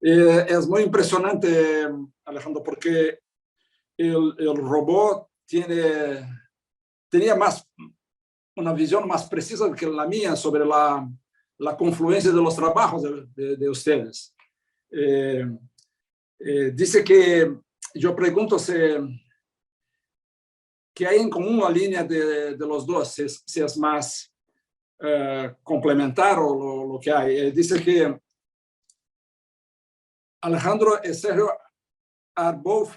Es muy impresionante, Alejandro, porque el robot tenía una visión más precisa que la mía sobre la confluencia de los trabajos de ustedes. Dice que yo pregunto que hay en común la línea de los dos, si es más complementar o lo que hay. Dice que Alejandro and Sergio are both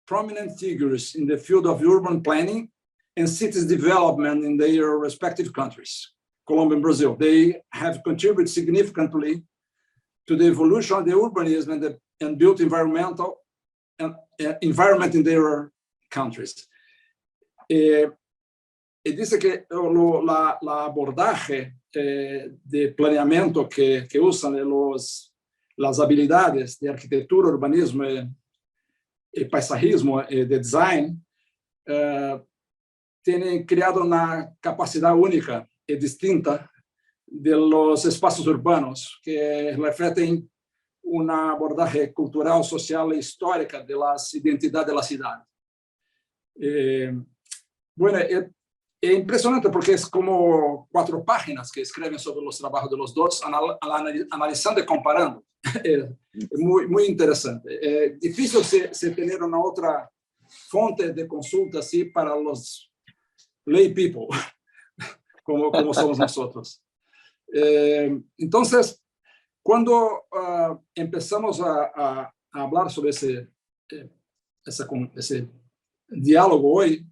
prominent figures in the field of urban planning and cities development in their respective countries, Colombia and Brazil. They have contributed significantly to the evolution of the urbanism and built environment in their countries. Y dice que la abordaje de planeamiento que usan las habilidades de arquitectura, urbanismo y paisajismo de design tienen creado una capacidad única y distinta de los espacios urbanos que reflejan un abordaje cultural, social e histórica de las identidades de la ciudad. Bueno, es impresionante porque es como 4 páginas que escriben sobre los trabajos de los dos, analizando y comparando. Es muy interesante. Es difícil se tener una otra fuente de consulta así para los lay people, como somos nosotros. Entonces, cuando empezamos a hablar sobre ese diálogo hoy,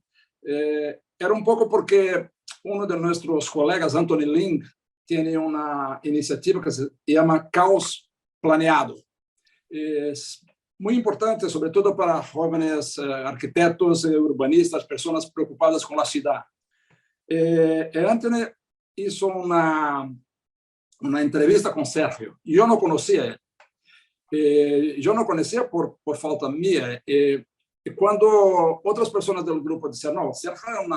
era un poco porque uno de nuestros colegas, Anthony Ling, tiene una iniciativa que se llama Caos Planeado. Es muy importante, sobre todo para jóvenes arquitectos, urbanistas, personas preocupadas con la ciudad. Anthony hizo una entrevista con Sergio. Yo no conocía él. Yo no conocía por falta mía. Cuando otras personas del grupo decían, no, Sergio es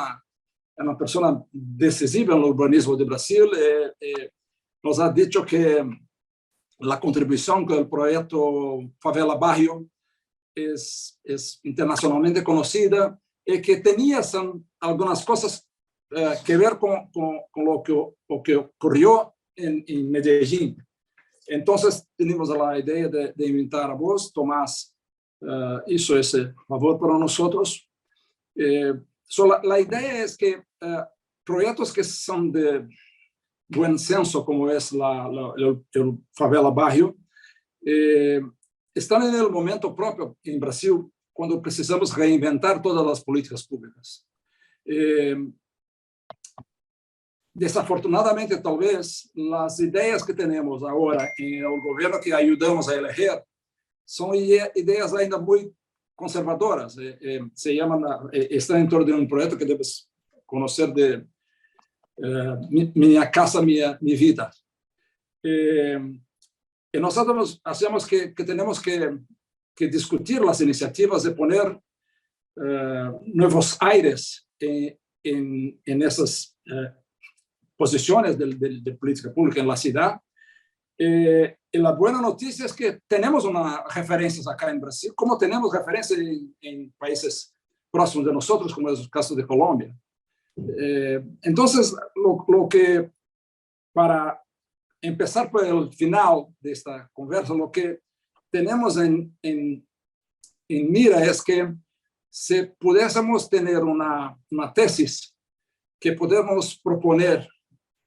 una persona decisiva en el urbanismo de Brasil, nos ha dicho que la contribución con el proyecto Favela Barrio es internacionalmente conocida y que tenía algunas cosas que ver con lo que ocurrió en Medellín. Entonces, tenemos la idea de invitar a vos, Tomás. Hizo ese favor para nosotros. La idea es que proyectos que son de buen senso, como es el Favela Barrio, están en el momento propio en Brasil, cuando precisamos reinventar todas las políticas públicas. Desafortunadamente, tal vez, las ideas que tenemos ahora en el gobierno que ayudamos a elegir son ideas ainda muy conservadoras. Están en torno de un proyecto que debes conocer de Mi Casa, Mi Vida. Y nosotros hacemos que tenemos que discutir las iniciativas de poner nuevos aires en esas posiciones de política pública en la ciudad. Y la buena noticia es que tenemos unas referencias acá en Brasil, como tenemos referencias en países próximos de nosotros, como es el caso de Colombia. Entonces, lo que, para empezar por el final de esta conversa, lo que tenemos en mira es que si pudiésemos tener una tesis que podemos proponer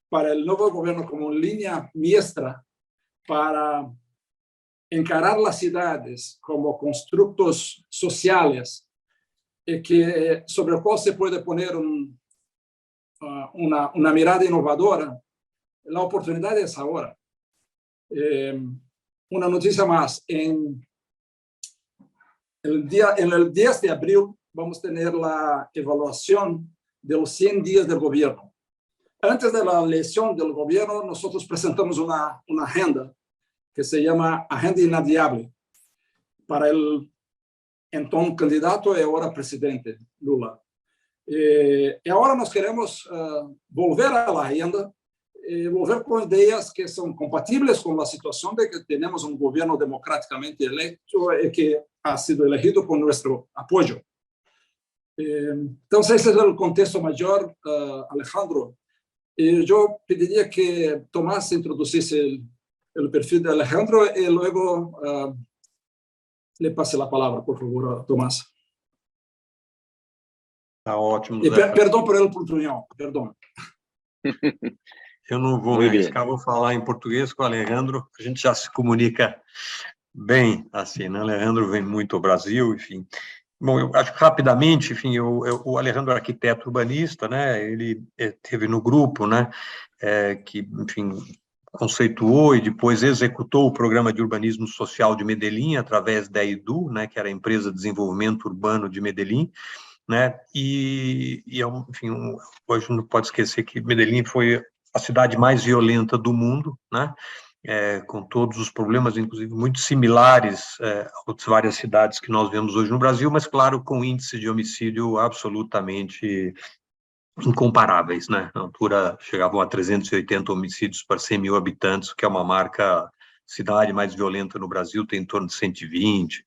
para el nuevo gobierno como línea maestra para encarar las ciudades como constructos sociales sobre el cual se puede poner una mirada innovadora, la oportunidad es ahora. Una noticia más, en el 10 de abril vamos a tener la evaluación de los 100 días del gobierno. Antes de la elección del gobierno, nosotros presentamos una agenda que se llama Agenda Inadiable para el entonces candidato y ahora presidente Lula. Y ahora nos queremos volver a la agenda volver con ideas que son compatibles con la situación de que tenemos un gobierno democráticamente electo y que ha sido elegido con nuestro apoyo. Entonces, ese es el contexto mayor, Alejandro. Yo pediría que Tomás introduciese el perfil de Alejandro y luego le pase la palabra, por favor, a Tomás. Tá ótimo, E Zé. perdão por ele portunhol, perdão. Eu não vou me arriscar, vou falar em português com o Alejandro, a gente já se comunica bem, assim, né? Alejandro vem muito ao Brasil, enfim. Bom, eu acho que rapidamente, enfim, o Alejandro é arquiteto urbanista, né? Ele teve no grupo, né? Que, enfim, conceituou e depois executou o Programa de Urbanismo Social de Medellín através da EDU, né? Que era a Empresa de Desenvolvimento Urbano de Medellín, né? Enfim, hoje não pode esquecer que Medellín foi a cidade mais violenta do mundo, né? Com todos os problemas, inclusive, muito similares a outras várias cidades que nós vemos hoje no Brasil, mas, claro, com índices de homicídio absolutamente incomparáveis, né? Na altura, chegavam a 380 homicídios por 100 mil habitantes, que é uma marca, cidade mais violenta no Brasil tem em torno de 120,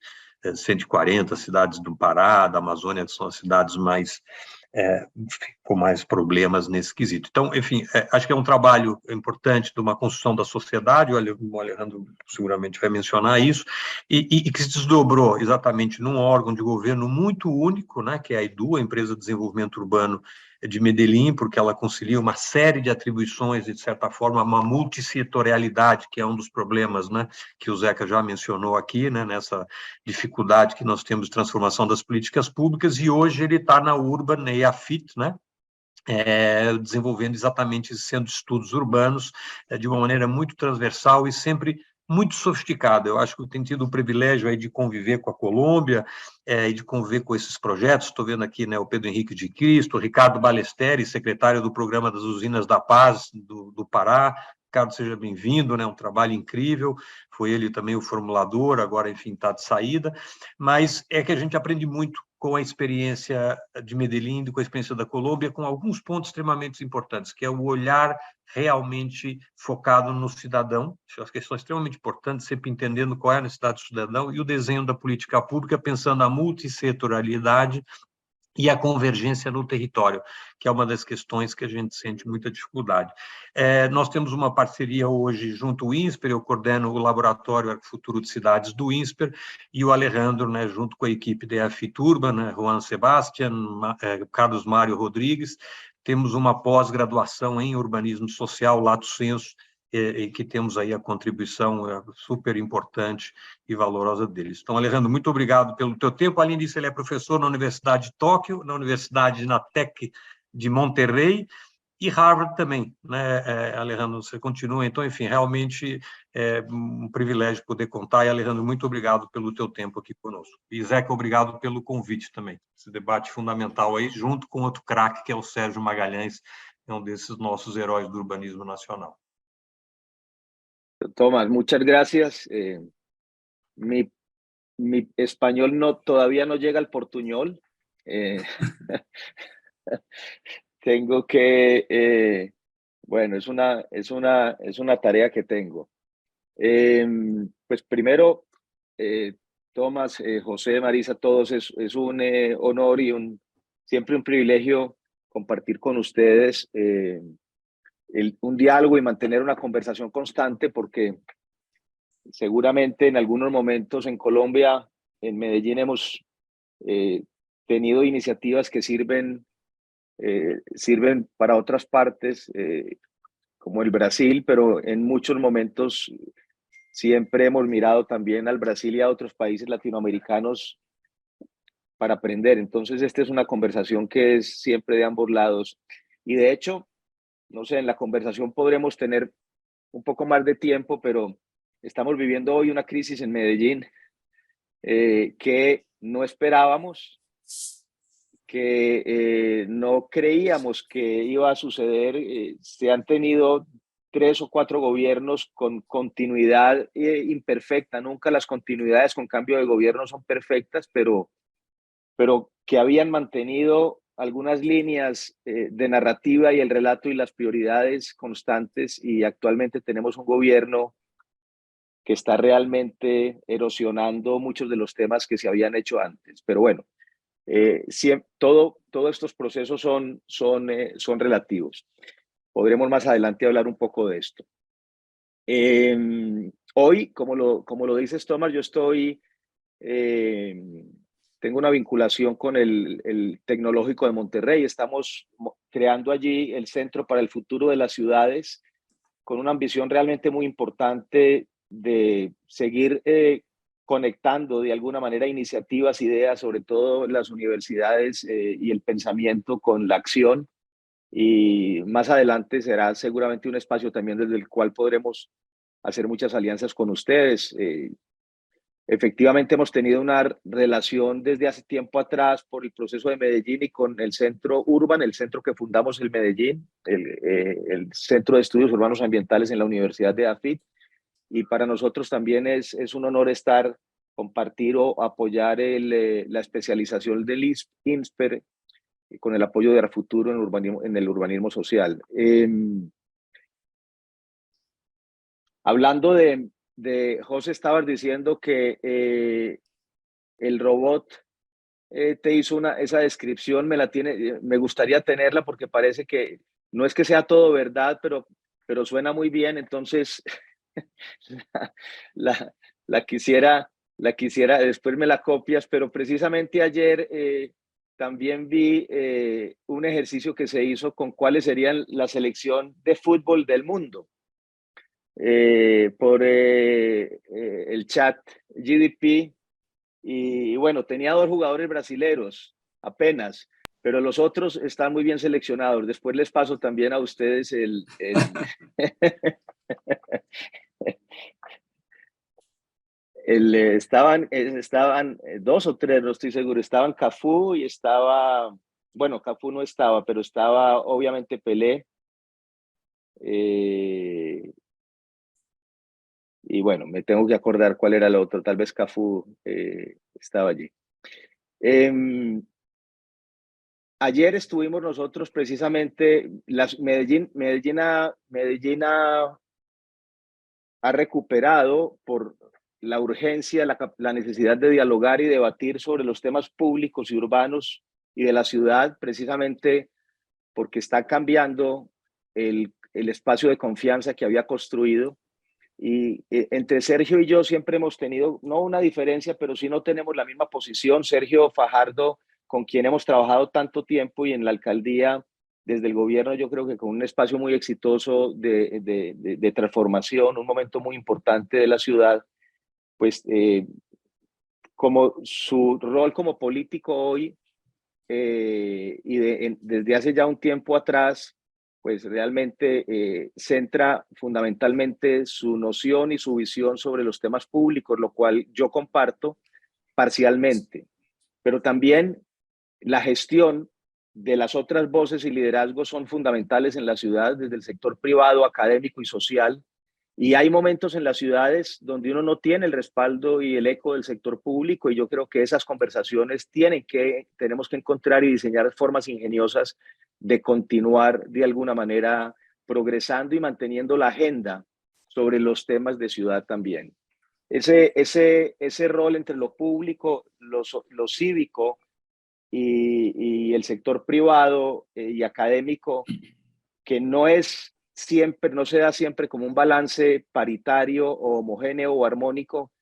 140 cidades do Pará, da Amazônia, que são as cidades mais com mais problemas nesse quesito. Então, enfim, acho que é um trabalho importante de uma construção da sociedade, o Alejandro seguramente vai mencionar isso, e que se desdobrou exatamente num órgão de governo muito único, né, que é a EDU, a Empresa de Desenvolvimento Urbano de Medellín, porque ela concilia uma série de atribuições e, de certa forma, uma multissetorialidade, que é um dos problemas, né, que o Zeca já mencionou aqui, né, nessa dificuldade que nós temos de transformação das políticas públicas, e hoje ele está na Urban e a FIT, né, desenvolvendo exatamente esses centros de estudos urbanos de uma maneira muito transversal e sempre muito sofisticada. Eu acho que eu tenho tido o privilégio aí de conviver com a Colômbia e de conviver com esses projetos. Estou vendo aqui, né, o Pedro Henrique de Cristo, o Ricardo Balesteri, secretário do Programa das Usinas da Paz do Pará. Ricardo, seja bem-vindo, né? Um trabalho incrível. Foi ele também o formulador, agora, enfim, está de saída. Mas é que a gente aprende muito com a experiência de Medellín, com a experiência da Colômbia, com alguns pontos extremamente importantes, que é o olhar realmente focado no cidadão, as questões extremamente importantes, sempre entendendo qual é a necessidade do cidadão, e o desenho da política pública, pensando a multissetorialidade e a convergência no território, que é uma das questões que a gente sente muita dificuldade. Nós temos uma parceria hoje junto ao INSPER, eu coordeno o Laboratório Arquifuturo de Cidades do INSPER, e o Alejandro, né, junto com a equipe da FITURBA, né, Juan Sebastián, Carlos Mário Rodrigues, temos uma pós-graduação em urbanismo social, lato sensu, e que temos aí a contribuição super importante e valorosa deles. Então, Alejandro, muito obrigado pelo teu tempo. Além disso, ele é professor na Universidade de Tóquio, na Universidade na Tec de Monterrey e Harvard também, né, Alejandro? Você continua, então, enfim, realmente é um privilégio poder contar. E, Alejandro, muito obrigado pelo teu tempo aqui conosco. E, Zeca, obrigado pelo convite também. Esse debate fundamental aí, junto com outro craque, que é o Sérgio Magalhães, é um desses nossos heróis do urbanismo nacional. Tomás, muchas gracias. Mi español todavía no llega al portuñol. Tengo que, bueno, es una tarea que tengo. Pues primero, Tomás, José, Marisa, todos, es un honor y siempre un privilegio compartir con ustedes un diálogo y mantener una conversación constante, porque seguramente en algunos momentos en Colombia, en Medellín, hemos tenido iniciativas que sirven para otras partes, como el Brasil, pero en muchos momentos siempre hemos mirado también al Brasil y a otros países latinoamericanos para aprender. Entonces, esta es una conversación que es siempre de ambos lados. Y de hecho, no sé, en la conversación podremos tener un poco más de tiempo, pero estamos viviendo hoy una crisis en Medellín que no esperábamos, que no creíamos que iba a suceder. Se han tenido 3 o 4 gobiernos con continuidad imperfecta. Nunca las continuidades con cambio de gobierno son perfectas, pero que habían mantenido algunas líneas de narrativa y el relato y las prioridades constantes, y actualmente tenemos un gobierno que está realmente erosionando muchos de los temas que se habían hecho antes. Pero bueno, todos estos procesos son relativos. Podremos más adelante hablar un poco de esto. Hoy, como lo dices, Tomás, yo tengo una vinculación con el Tecnológico de Monterrey. Estamos creando allí el Centro para el Futuro de las Ciudades, con una ambición realmente muy importante de seguir conectando de alguna manera iniciativas, ideas, sobre todo las universidades y el pensamiento con la acción. Y más adelante será seguramente un espacio también desde el cual podremos hacer muchas alianzas con ustedes. Efectivamente hemos tenido una relación desde hace tiempo atrás por el proceso de Medellín y con el Centro Urban, el centro que fundamos en Medellín, el Centro de Estudios Urbanos Ambientales en la Universidad de AFIT. Y para nosotros también es un honor compartir o apoyar la especialización del INSPER con el apoyo de Arfuturo en el urbanismo social. Hablando de José, estabas diciendo que el robot te hizo esa descripción, me gustaría tenerla porque parece que no es que sea todo verdad, pero suena muy bien, entonces la quisiera, después me la copias, pero precisamente ayer también vi un ejercicio que se hizo con cuáles serían la selección de fútbol del mundo. Por el chat GDP, y bueno, tenía 2 jugadores brasileños apenas, pero los otros están muy bien seleccionados. Después les paso también a ustedes estaban 2 o 3, no estoy seguro. Estaban Cafú y bueno, Cafú no estaba, pero estaba obviamente Pelé. Y bueno, me tengo que acordar cuál era el otro, tal vez Cafú estaba allí. Ayer estuvimos nosotros precisamente, Medellín ha recuperado por la urgencia, la necesidad de dialogar y debatir sobre los temas públicos y urbanos y de la ciudad, precisamente porque está cambiando el espacio de confianza que había construido. Y entre Sergio y yo siempre hemos tenido, no una diferencia, pero sí no tenemos la misma posición. Sergio Fajardo, con quien hemos trabajado tanto tiempo y en la alcaldía, desde el gobierno, yo creo que con un espacio muy exitoso de transformación, un momento muy importante de la ciudad, pues como su rol como político hoy desde hace ya un tiempo atrás, pues realmente centra fundamentalmente su noción y su visión sobre los temas públicos, lo cual yo comparto parcialmente, pero también la gestión de las otras voces y liderazgos son fundamentales en la ciudad, desde el sector privado, académico y social. Y hay momentos en las ciudades donde uno no tiene el respaldo y el eco del sector público, y yo creo que esas conversaciones tenemos que encontrar y diseñar formas ingeniosas de continuar de alguna manera progresando y manteniendo la agenda sobre los temas de ciudad también. Ese rol entre lo público, lo cívico y el sector privado y académico, que no se da siempre como un balance paritario o homogéneo o armónico,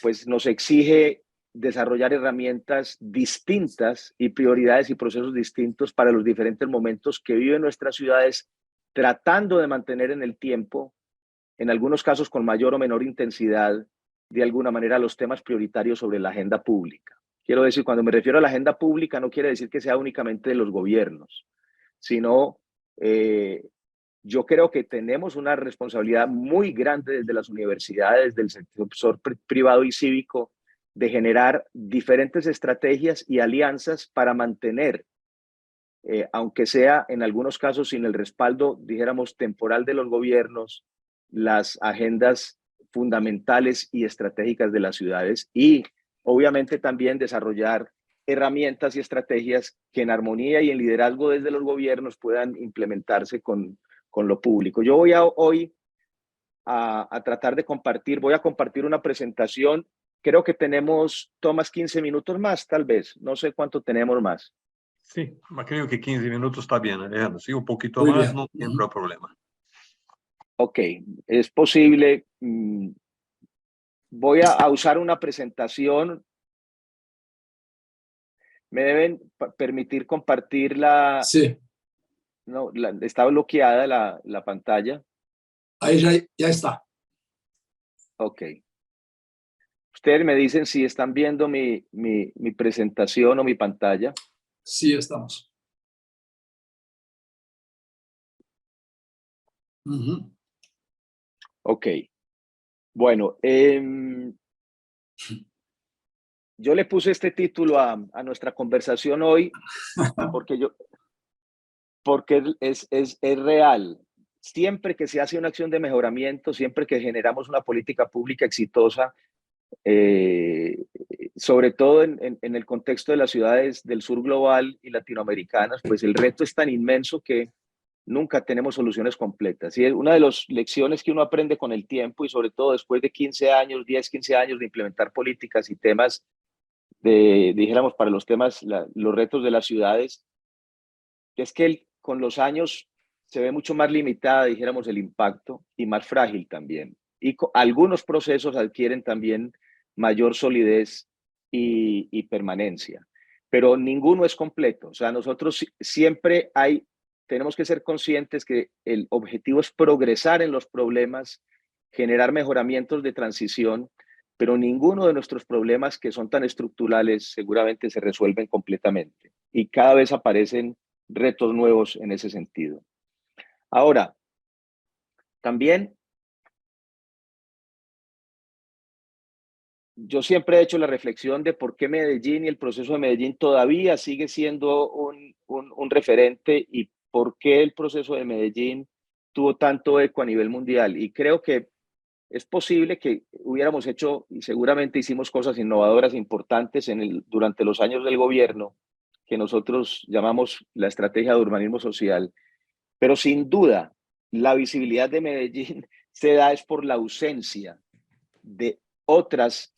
pues nos exige desarrollar herramientas distintas y prioridades y procesos distintos para los diferentes momentos que viven nuestras ciudades, tratando de mantener en el tiempo, en algunos casos con mayor o menor intensidad, de alguna manera los temas prioritarios sobre la agenda pública. Quiero decir, cuando me refiero a la agenda pública, no quiere decir que sea únicamente de los gobiernos, sino yo creo que tenemos una responsabilidad muy grande desde las universidades, del sector privado y cívico, de generar diferentes estrategias y alianzas para mantener, aunque sea en algunos casos sin el respaldo, dijéramos, temporal de los gobiernos, las agendas fundamentales y estratégicas de las ciudades, y obviamente también desarrollar herramientas y estrategias que en armonía y en liderazgo desde los gobiernos puedan implementarse con lo público. Yo voy hoy a tratar de compartir, voy a compartir una presentación. Creo que tenemos, Tomás, 15 minutos más, tal vez. No sé cuánto tenemos más. Sí, creo que 15 minutos está bien, Alejandro. Sí, un poquito Muy más, bien. no tendrá problema. Ok, es posible. Voy a usar una presentación. Me deben permitir compartir la... Sí, No, está bloqueada la pantalla. ahí ya está. Ok. Ustedes me dicen si están viendo mi presentación o mi pantalla. Sí, estamos. Ok. Bueno, yo le puse este título a nuestra conversación hoy porque es real. Siempre que se hace una acción de mejoramiento, siempre que generamos una política pública exitosa, sobre todo en el contexto de las ciudades del sur global y latinoamericanas, pues el reto es tan inmenso que nunca tenemos soluciones completas. Y es una de las lecciones que uno aprende con el tiempo y sobre todo después de 15 años, 10, 15 años de implementar políticas y temas dijéramos, para los temas, los retos de las ciudades, es que con los años se ve mucho más limitada, dijéramos, el impacto y más frágil también. Y algunos procesos adquieren también mayor solidez y permanencia, pero ninguno es completo. O sea, nosotros siempre tenemos que ser conscientes que el objetivo es progresar en los problemas, generar mejoramientos de transición, pero ninguno de nuestros problemas que son tan estructurales seguramente se resuelven completamente y cada vez aparecen retos nuevos en ese sentido. Ahora, también yo siempre he hecho la reflexión de por qué Medellín y el proceso de Medellín todavía sigue siendo un referente y por qué el proceso de Medellín tuvo tanto eco a nivel mundial. Y creo que es posible que hubiéramos hecho, y seguramente hicimos cosas innovadoras importantes durante los años del gobierno, que nosotros llamamos la estrategia de urbanismo social, pero sin duda la visibilidad de Medellín se da es por la ausencia de otras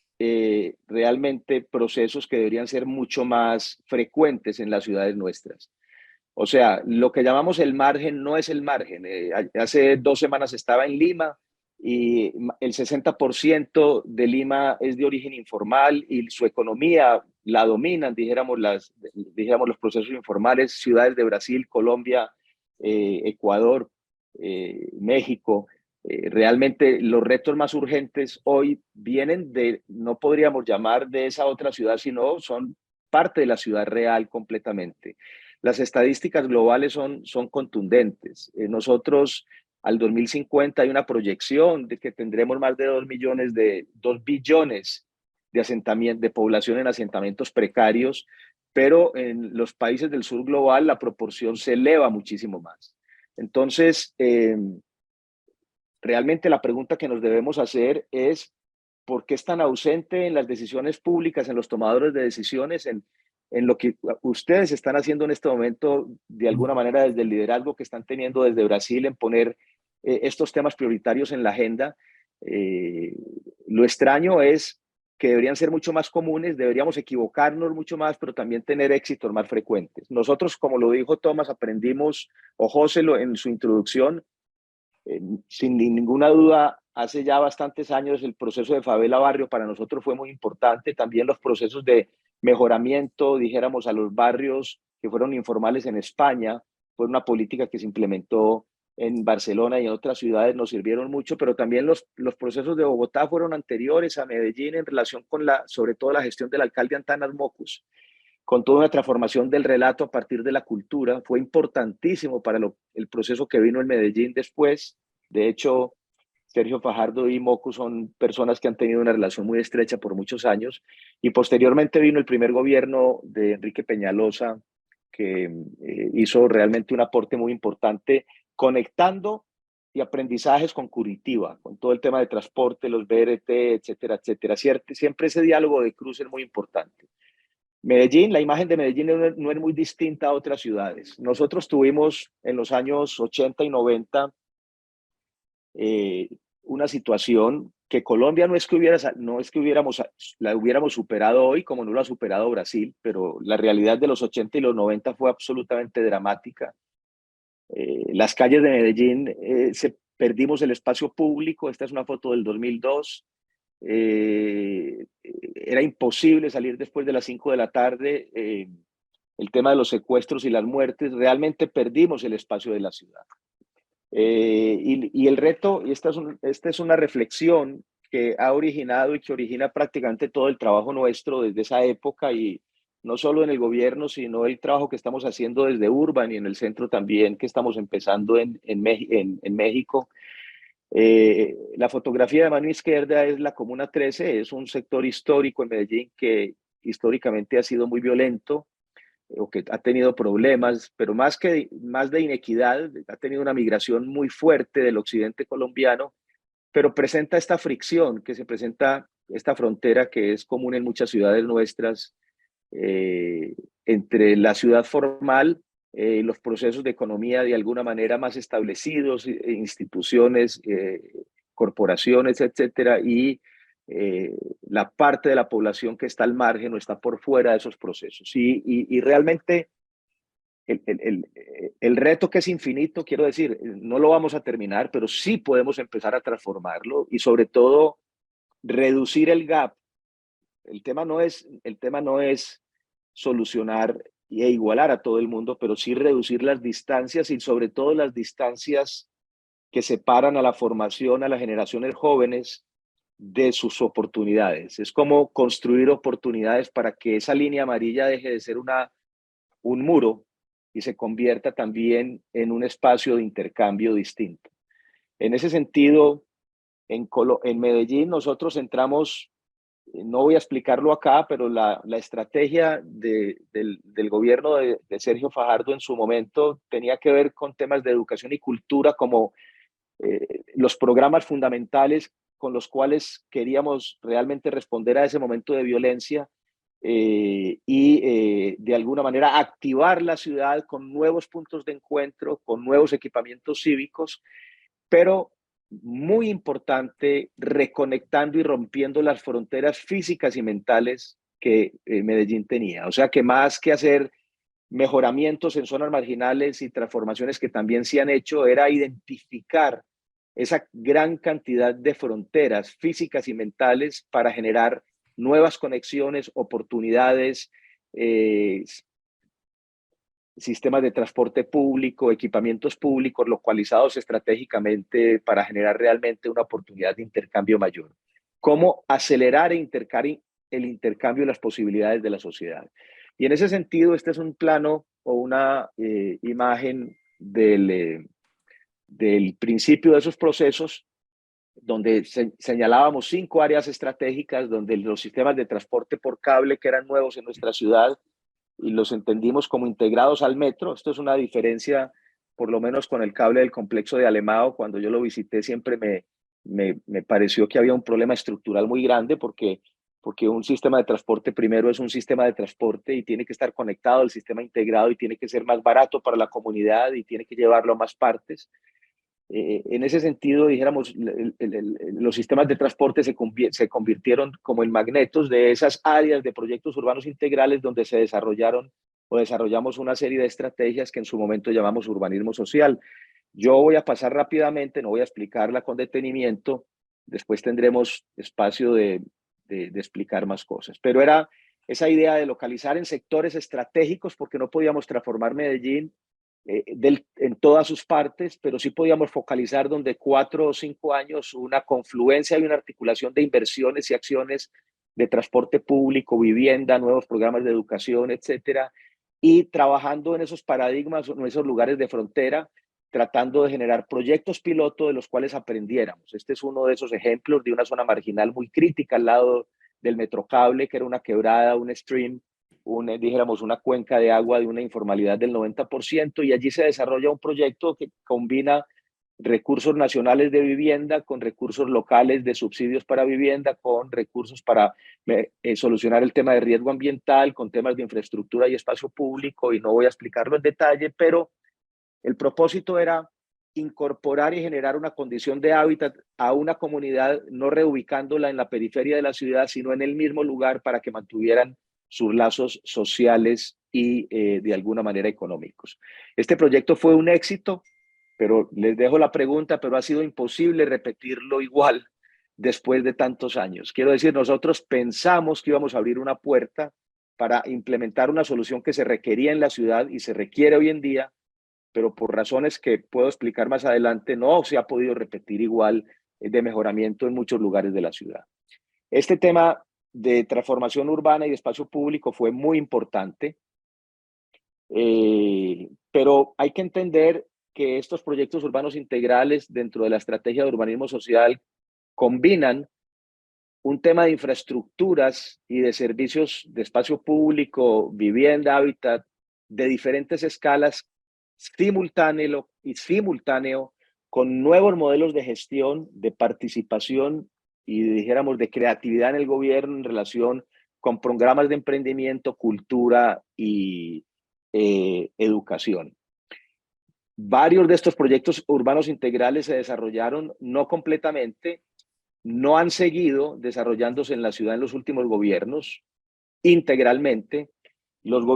realmente procesos que deberían ser mucho más frecuentes en las ciudades nuestras. O sea, lo que llamamos el margen no es el margen. Hace 2 semanas estaba en Lima y el 60% de Lima es de origen informal y su economía la dominan, dijéramos, los procesos informales, ciudades de Brasil, Colombia, Ecuador, México. Realmente los retos más urgentes hoy vienen no podríamos llamar de esa otra ciudad, sino son parte de la ciudad real completamente. Las estadísticas globales son contundentes. Nosotros al 2050 hay una proyección de que tendremos más de 2 billones de población en asentamientos precarios, pero en los países del sur global la proporción se eleva muchísimo más. Entonces, realmente la pregunta que nos debemos hacer es ¿por qué es tan ausente en las decisiones públicas, en los tomadores de decisiones, en lo que ustedes están haciendo en este momento, de alguna manera desde el liderazgo que están teniendo desde Brasil en poner estos temas prioritarios en la agenda? Lo extraño es que deberían ser mucho más comunes, deberíamos equivocarnos mucho más, pero también tener éxitos más frecuentes. Nosotros, como lo dijo Tomás, aprendimos, o José en su introducción, sin ninguna duda, hace ya bastantes años el proceso de favela barrio para nosotros fue muy importante. También los procesos de mejoramiento, dijéramos, a los barrios que fueron informales en España, fue una política que se implementó en Barcelona y en otras ciudades, nos sirvieron mucho, pero también los procesos de Bogotá fueron anteriores a Medellín en relación con sobre todo la gestión del alcalde Antanas Mocus, con toda una transformación del relato a partir de la cultura. Fue importantísimo para el proceso que vino en Medellín después. De hecho, Sergio Fajardo y Mocus son personas que han tenido una relación muy estrecha por muchos años. Y posteriormente vino el primer gobierno de Enrique Peñalosa, que hizo realmente un aporte muy importante, conectando y aprendizajes con Curitiba, con todo el tema de transporte, los BRT, etcétera, etcétera. Siempre ese diálogo de cruce es muy importante. Medellín, la imagen de Medellín no es muy distinta a otras ciudades. Nosotros tuvimos en los años 80 y 90 una situación que Colombia no es que la hubiéramos superado hoy como no lo ha superado Brasil, pero la realidad de los 80 y los 90 fue absolutamente dramática. Las calles de Medellín, perdimos el espacio público. Esta es una foto del 2002. Era imposible salir después de las 5 de la tarde. El tema de los secuestros y las muertes, realmente perdimos el espacio de la ciudad. Y el reto, y esta es una reflexión que ha originado y que origina prácticamente todo el trabajo nuestro desde esa época, y no solo en el gobierno, sino el trabajo que estamos haciendo desde Urban y en el centro también, que estamos empezando en México. La fotografía de mano izquierda es la Comuna 13, es un sector histórico en Medellín que históricamente ha sido muy violento, o que ha tenido problemas, pero más de inequidad, ha tenido una migración muy fuerte del occidente colombiano, pero presenta esta fricción que se presenta, esta frontera que es común en muchas ciudades nuestras, entre la ciudad formal, los procesos de economía de alguna manera más establecidos, instituciones, corporaciones, etcétera, y la parte de la población que está al margen o está por fuera de esos procesos. Y realmente el reto, que es infinito, quiero decir, no lo vamos a terminar, pero sí podemos empezar a transformarlo y sobre todo reducir el gap. El tema no es solucionar e igualar a todo el mundo, pero sí reducir las distancias, y sobre todo las distancias que separan a la formación, a las generaciones jóvenes, de sus oportunidades. Es como construir oportunidades para que esa línea amarilla deje de ser un muro y se convierta también en un espacio de intercambio distinto. En ese sentido, en Medellín nosotros entramos, no voy a explicarlo acá, pero la estrategia del gobierno de Sergio Fajardo en su momento tenía que ver con temas de educación y cultura, como los programas fundamentales con los cuales queríamos realmente responder a ese momento de violencia, y de alguna manera activar la ciudad con nuevos puntos de encuentro, con nuevos equipamientos cívicos, pero muy importante, reconectando y rompiendo las fronteras físicas y mentales que Medellín tenía. O sea que más que hacer mejoramientos en zonas marginales y transformaciones que también se han hecho, era identificar esa gran cantidad de fronteras físicas y mentales para generar nuevas conexiones, oportunidades, sistemas de transporte público, equipamientos públicos localizados estratégicamente para generar realmente una oportunidad de intercambio mayor. Cómo acelerar el intercambio y las posibilidades de la sociedad. Y en ese sentido, este es un plano o una imagen del principio de esos procesos, donde señalábamos 5 áreas estratégicas, donde los sistemas de transporte por cable, que eran nuevos en nuestra ciudad, y los entendimos como integrados al metro. Esto es una diferencia, por lo menos con el cable del complejo de Alemão. Cuando yo lo visité, siempre me pareció que había un problema estructural muy grande, porque un sistema de transporte primero es un sistema de transporte y tiene que estar conectado al sistema integrado, y tiene que ser más barato para la comunidad y tiene que llevarlo a más partes. En ese sentido, dijéramos, los sistemas de transporte se convirtieron como en magnetos de esas áreas de proyectos urbanos integrales, donde se desarrollamos una serie de estrategias que en su momento llamamos urbanismo social. Yo voy a pasar rápidamente, no voy a explicarla con detenimiento, después tendremos espacio de explicar más cosas. Pero era esa idea de localizar en sectores estratégicos, porque no podíamos transformar Medellín en todas sus partes, pero sí podíamos focalizar donde 4 o 5 años una confluencia y una articulación de inversiones y acciones de transporte público, vivienda, nuevos programas de educación, etcétera, y trabajando en esos paradigmas, en esos lugares de frontera, tratando de generar proyectos piloto de los cuales aprendiéramos. Este es uno de esos ejemplos de una zona marginal muy crítica al lado del Metrocable, que era una quebrada, un stream, dijéramos una cuenca de agua de una informalidad del 90%, y allí se desarrolla un proyecto que combina recursos nacionales de vivienda, con recursos locales de subsidios para vivienda, con recursos para solucionar el tema de riesgo ambiental, con temas de infraestructura y espacio público, y no voy a explicarlo en detalle, pero el propósito era incorporar y generar una condición de hábitat a una comunidad, no reubicándola en la periferia de la ciudad, sino en el mismo lugar para que mantuvieran sus lazos sociales y de alguna manera económicos. Este proyecto fue un éxito, pero les dejo la pregunta, pero ha sido imposible repetirlo igual después de tantos años. Quiero decir, nosotros pensamos que íbamos a abrir una puerta para implementar una solución que se requería en la ciudad y se requiere hoy en día, pero por razones que puedo explicar más adelante, no se ha podido repetir igual de mejoramiento en muchos lugares de la ciudad. Este tema de transformación urbana y de espacio público fue muy importante, pero hay que entender que estos proyectos urbanos integrales dentro de la estrategia de urbanismo social combinan un tema de infraestructuras y de servicios de espacio público, vivienda, hábitat, de diferentes escalas, simultáneo con nuevos modelos de gestión, de participación y dijéramos de creatividad en el gobierno en relación con programas de emprendimiento, cultura y educación. Varios de estos proyectos urbanos integrales se desarrollaron no completamente, no han seguido desarrollándose en la ciudad en los últimos gobiernos integralmente. Los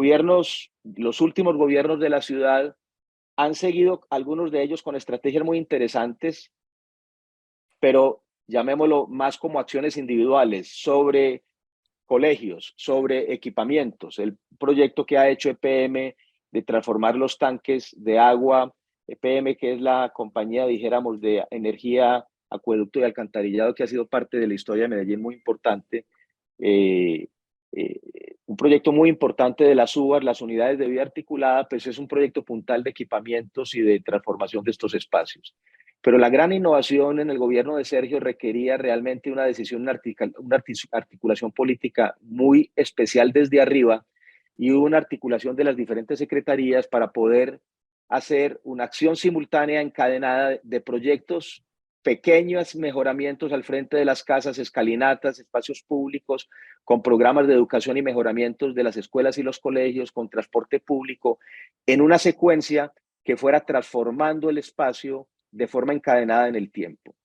últimos gobiernos de la ciudad han seguido algunos de ellos con estrategias muy interesantes, pero llamémoslo más como acciones individuales sobre colegios, sobre equipamientos. El proyecto que ha hecho EPM de transformar los tanques de agua, EPM, que es la compañía, dijéramos, de energía, acueducto y alcantarillado, que ha sido parte de la historia de Medellín muy importante. Un proyecto muy importante de las UAR, las unidades de vida articulada, pues es un proyecto puntal de equipamientos y de transformación de estos espacios. Pero la gran innovación en el gobierno de Sergio requería realmente una decisión, una articulación política muy especial desde arriba y una articulación de las diferentes secretarías para poder hacer una acción simultánea encadenada de proyectos, pequeños mejoramientos al frente de las casas, escalinatas, espacios públicos, con programas de educación y mejoramientos de las escuelas y los colegios, con transporte público, en una secuencia que fuera transformando el espacio de forma encadenada en el tiempo.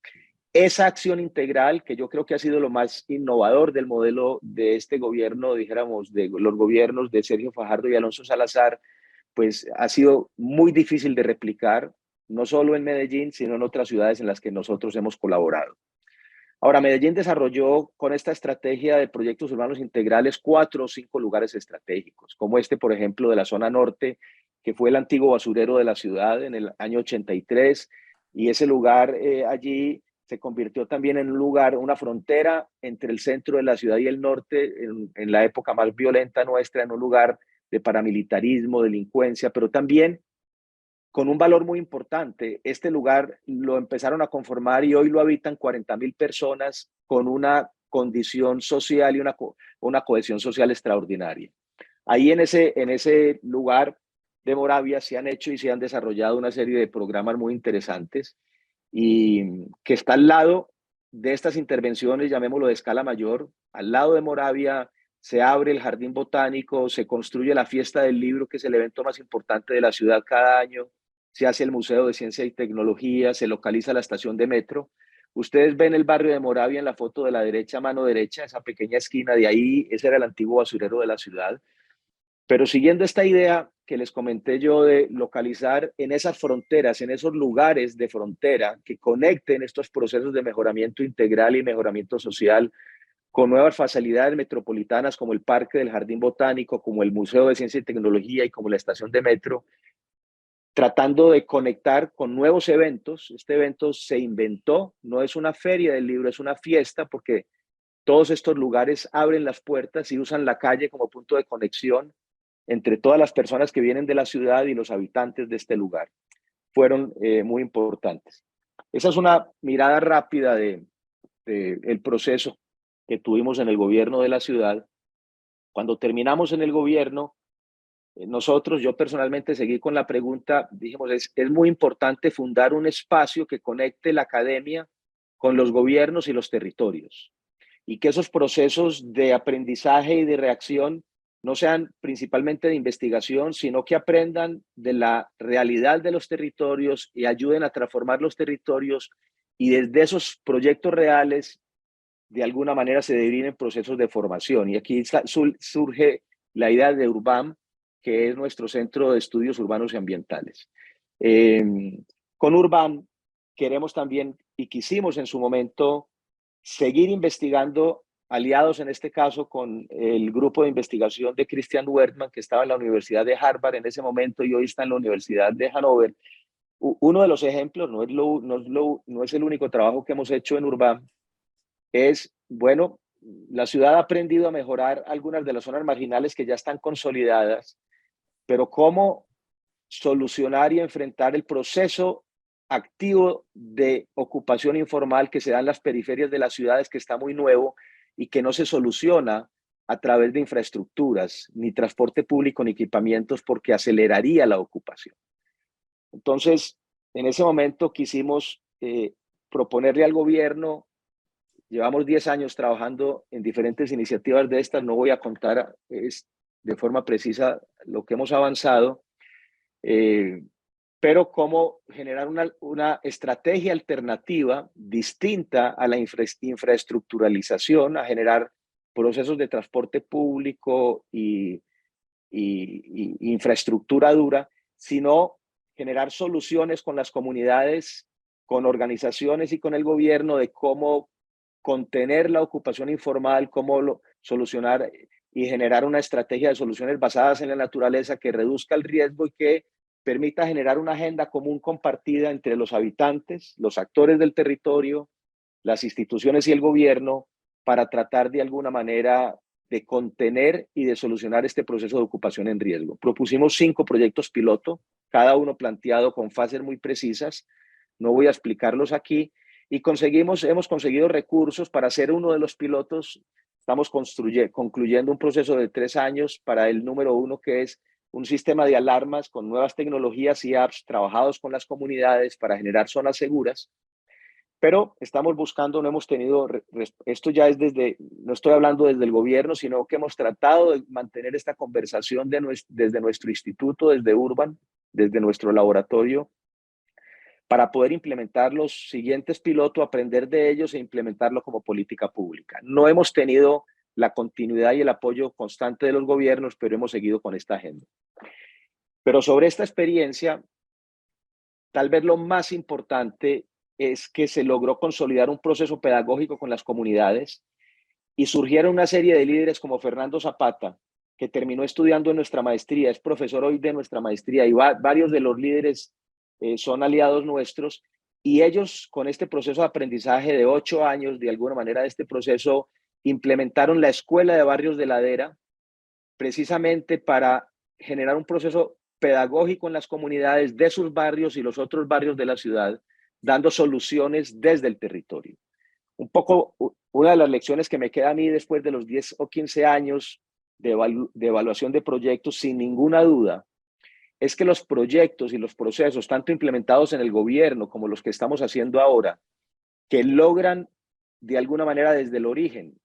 Esa acción integral, que yo creo que ha sido lo más innovador del modelo de este gobierno, dijéramos, de los gobiernos de Sergio Fajardo y Alonso Salazar, pues ha sido muy difícil de replicar, no solo en Medellín, sino en otras ciudades en las que nosotros hemos colaborado. Ahora, Medellín desarrolló con esta estrategia de proyectos urbanos integrales 4 o 5 lugares estratégicos, como este, por ejemplo, de la zona norte, que fue el antiguo basurero de la ciudad en el año 83, y ese lugar allí se convirtió también en un lugar, una frontera entre el centro de la ciudad y el norte, en la época más violenta nuestra, en un lugar de paramilitarismo, delincuencia, pero también con un valor muy importante. Este lugar lo empezaron a conformar y hoy lo habitan 40.000 personas con una condición social y una cohesión social extraordinaria. Ahí en ese lugar de Moravia se han hecho y se han desarrollado una serie de programas muy interesantes y que está al lado de estas intervenciones, llamémoslo de escala mayor. Al lado de Moravia se abre el jardín botánico, se construye la fiesta del libro, que es el evento más importante de la ciudad cada año, se hace el Museo de Ciencia y Tecnología, se localiza la estación de metro. Ustedes ven el barrio de Moravia en la foto de la derecha, mano derecha, esa pequeña esquina de ahí, ese era el antiguo basurero de la ciudad. Pero siguiendo esta idea que les comenté yo de localizar en esas fronteras, en esos lugares de frontera que conecten estos procesos de mejoramiento integral y mejoramiento social con nuevas facilidades metropolitanas como el Parque del Jardín Botánico, como el Museo de Ciencia y Tecnología y como la estación de metro, tratando de conectar con nuevos eventos. Este evento se inventó, no es una feria del libro, es una fiesta porque todos estos lugares abren las puertas y usan la calle como punto de conexión entre todas las personas que vienen de la ciudad y los habitantes de este lugar. Fueron muy importantes. Esa es una mirada rápida del proceso que tuvimos en el gobierno de la ciudad. Cuando terminamos en el gobierno, nosotros, yo personalmente seguí con la pregunta, dijimos, es muy importante fundar un espacio que conecte la academia con los gobiernos y los territorios, y que esos procesos de aprendizaje y de reacción no sean principalmente de investigación, sino que aprendan de la realidad de los territorios y ayuden a transformar los territorios, y desde esos proyectos reales, de alguna manera se deriven procesos de formación. Y aquí surge la idea de URBAM, que es nuestro Centro de Estudios Urbanos y Ambientales. Con URBAM queremos también, y quisimos en su momento, seguir investigando, aliados en este caso con el grupo de investigación de Christian Wertmann, que estaba en la Universidad de Harvard en ese momento y hoy está en la Universidad de Hannover. Uno de los ejemplos, no es el único trabajo que hemos hecho en URBAM, es, bueno, la ciudad ha aprendido a mejorar algunas de las zonas marginales que ya están consolidadas, pero cómo solucionar y enfrentar el proceso activo de ocupación informal que se da en las periferias de las ciudades, que está muy nuevo y que no se soluciona a través de infraestructuras, ni transporte público, ni equipamientos, porque aceleraría la ocupación. Entonces, en ese momento quisimos proponerle al gobierno. Llevamos 10 años trabajando en diferentes iniciativas de estas, no voy a contar de forma precisa lo que hemos avanzado, pero cómo generar una estrategia alternativa distinta a la infraestructuralización, a generar procesos de transporte público y infraestructura dura, sino generar soluciones con las comunidades, con organizaciones y con el gobierno de cómo contener la ocupación informal, cómo solucionar y generar una estrategia de soluciones basadas en la naturaleza que reduzca el riesgo y que permita generar una agenda común compartida entre los habitantes, los actores del territorio, las instituciones y el gobierno, para tratar de alguna manera de contener y de solucionar este proceso de ocupación en riesgo. Propusimos 5 proyectos piloto, cada uno planteado con fases muy precisas. No voy a explicarlos aquí. Y hemos conseguido recursos para hacer uno de los pilotos. Estamos concluyendo un proceso de 3 años para el número 1, que es un sistema de alarmas con nuevas tecnologías y apps trabajados con las comunidades para generar zonas seguras. Pero estamos buscando, no hemos tenido, esto ya es no estoy hablando desde el gobierno, sino que hemos tratado de mantener esta conversación desde nuestro instituto, desde Urban, desde nuestro laboratorio, para poder implementar los siguientes pilotos, aprender de ellos e implementarlo como política pública. No hemos tenido la continuidad y el apoyo constante de los gobiernos, pero hemos seguido con esta agenda. Pero sobre esta experiencia, tal vez lo más importante es que se logró consolidar un proceso pedagógico con las comunidades y surgieron una serie de líderes como Fernando Zapata, que terminó estudiando en nuestra maestría, es profesor hoy de nuestra maestría, y varios de los líderes son aliados nuestros, y ellos con este proceso de aprendizaje de 8 años, de alguna manera de este proceso, implementaron la Escuela de Barrios de Ladera, precisamente para generar un proceso pedagógico en las comunidades de sus barrios y los otros barrios de la ciudad, dando soluciones desde el territorio. Un poco, una de las lecciones que me queda a mí después de los 10 o 15 años de evaluación de proyectos, sin ninguna duda, es que los proyectos y los procesos, tanto implementados en el gobierno como los que estamos haciendo ahora, que logran de alguna manera desde el origen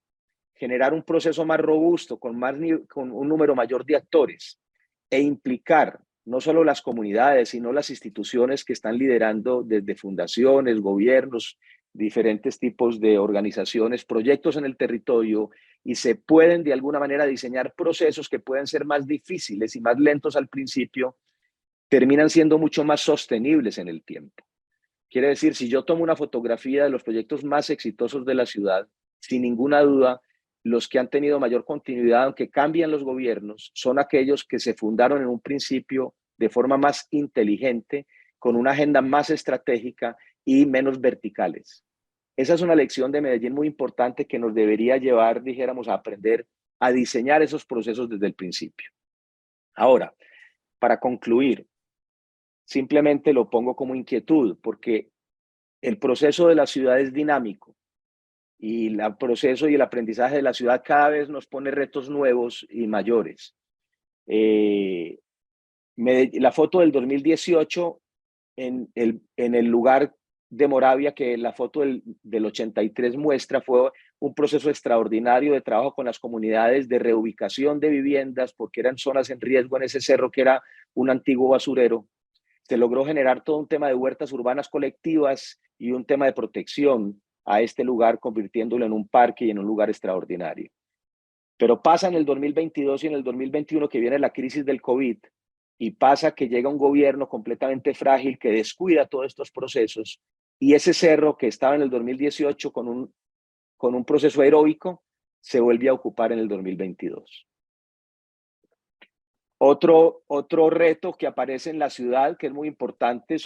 generar un proceso más robusto, con un número mayor de actores, e implicar no solo las comunidades, sino las instituciones que están liderando desde fundaciones, gobiernos, diferentes tipos de organizaciones, proyectos en el territorio, y se pueden de alguna manera diseñar procesos que pueden ser más difíciles y más lentos al principio, terminan siendo mucho más sostenibles en el tiempo. Quiere decir, si yo tomo una fotografía de los proyectos más exitosos de la ciudad, sin ninguna duda, los que han tenido mayor continuidad, aunque cambian los gobiernos, son aquellos que se fundaron en un principio de forma más inteligente, con una agenda más estratégica y menos verticales. Esa es una lección de Medellín muy importante que nos debería llevar, dijéramos, a aprender a diseñar esos procesos desde el principio. Ahora, para concluir, simplemente lo pongo como inquietud, porque el proceso de la ciudad es dinámico y el proceso y el aprendizaje de la ciudad cada vez nos pone retos nuevos y mayores. La foto del 2018 en el lugar de Moravia, que la foto del 83 muestra, fue un proceso extraordinario de trabajo con las comunidades de reubicación de viviendas, porque eran zonas en riesgo en ese cerro que era un antiguo basurero. Se logró generar todo un tema de huertas urbanas colectivas y un tema de protección a este lugar, convirtiéndolo en un parque y en un lugar extraordinario. Pero pasa en el 2022 y en el 2021 que viene la crisis del COVID, y pasa que llega un gobierno completamente frágil que descuida todos estos procesos, y ese cerro que estaba en el 2018 con un proceso heroico se vuelve a ocupar en el 2022. Otro reto que aparece en la ciudad, que es muy importante,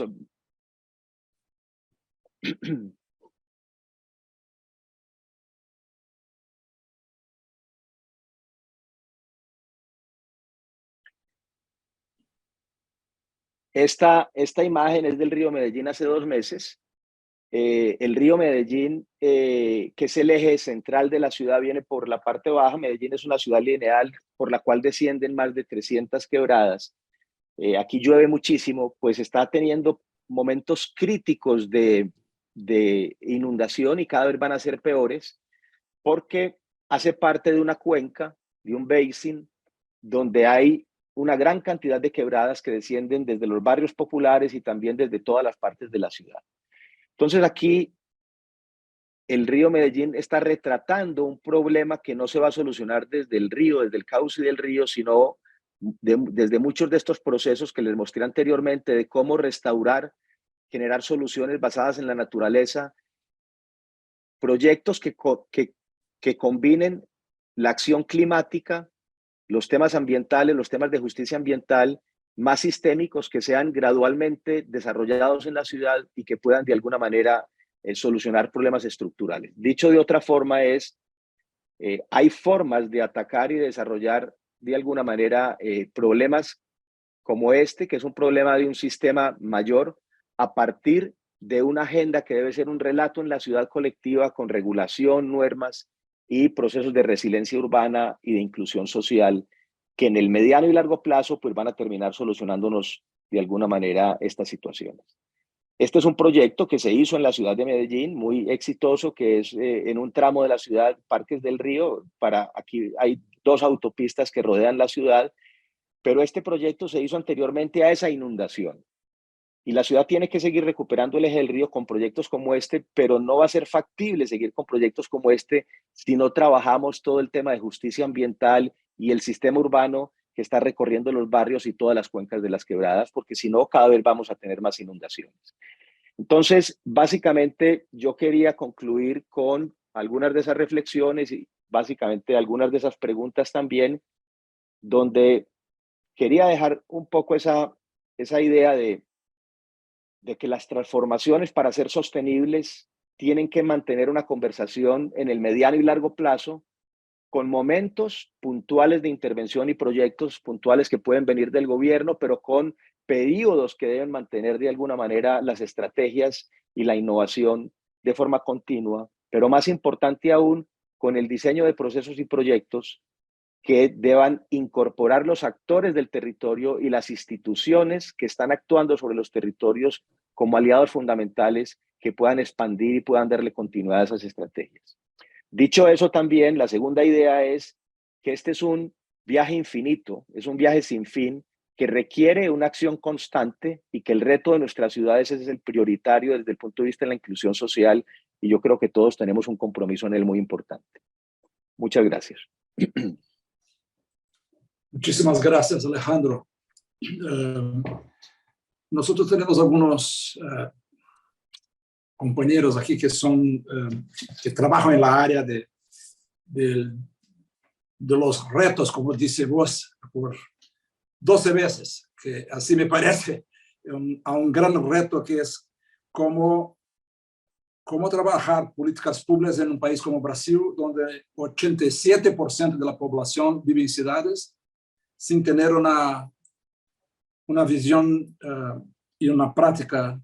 esta imagen es del río Medellín hace 2 meses. El río Medellín, que es el eje central de la ciudad, viene por la parte baja. Medellín es una ciudad lineal por la cual descienden más de 300 quebradas. Aquí llueve muchísimo, pues está teniendo momentos críticos de inundación, y cada vez van a ser peores, porque hace parte de una cuenca, de un basin, donde hay una gran cantidad de quebradas que descienden desde los barrios populares y también desde todas las partes de la ciudad. Entonces aquí el río Medellín está retratando un problema que no se va a solucionar desde el río, desde el cauce del río, sino desde muchos de estos procesos que les mostré anteriormente, de cómo restaurar, generar soluciones basadas en la naturaleza, proyectos que combinen la acción climática, los temas ambientales, los temas de justicia ambiental, más sistémicos, que sean gradualmente desarrollados en la ciudad y que puedan de alguna manera solucionar problemas estructurales. Dicho de otra forma hay formas de atacar y desarrollar de alguna manera problemas como este, que es un problema de un sistema mayor, a partir de una agenda que debe ser un relato en la ciudad colectiva con regulación, normas y procesos de resiliencia urbana y de inclusión social, que en el mediano y largo plazo pues van a terminar solucionándonos de alguna manera estas situaciones. Este es un proyecto que se hizo en la ciudad de Medellín, muy exitoso, que es en un tramo de la ciudad, Parques del Río. Aquí hay 2 autopistas que rodean la ciudad, pero este proyecto se hizo anteriormente a esa inundación. Y la ciudad tiene que seguir recuperando el eje del río con proyectos como este, pero no va a ser factible seguir con proyectos como este si no trabajamos todo el tema de justicia ambiental y el sistema urbano que está recorriendo los barrios y todas las cuencas de las quebradas, porque si no, cada vez vamos a tener más inundaciones. Entonces, básicamente, yo quería concluir con algunas de esas reflexiones y básicamente algunas de esas preguntas también, donde quería dejar un poco esa idea de que las transformaciones, para ser sostenibles, tienen que mantener una conversación en el mediano y largo plazo, con momentos puntuales de intervención y proyectos puntuales que pueden venir del gobierno, pero con periodos que deben mantener de alguna manera las estrategias y la innovación de forma continua, pero más importante aún, con el diseño de procesos y proyectos que deban incorporar los actores del territorio y las instituciones que están actuando sobre los territorios como aliados fundamentales que puedan expandir y puedan darle continuidad a esas estrategias. Dicho eso, también la segunda idea es que este es un viaje infinito, es un viaje sin fin que requiere una acción constante, y que el reto de nuestras ciudades es el prioritario desde el punto de vista de la inclusión social, y yo creo que todos tenemos un compromiso en él muy importante. Muchas gracias. Muchísimas gracias, Alejandro. Nosotros tenemos algunos compañeros aquí que que trabajan en la área de los retos, como dice vos, por 12 veces, que así me parece a un gran reto, que es cómo trabajar políticas públicas en un país como Brasil, donde 87% de la población vive en ciudades, sin tener una visión y una práctica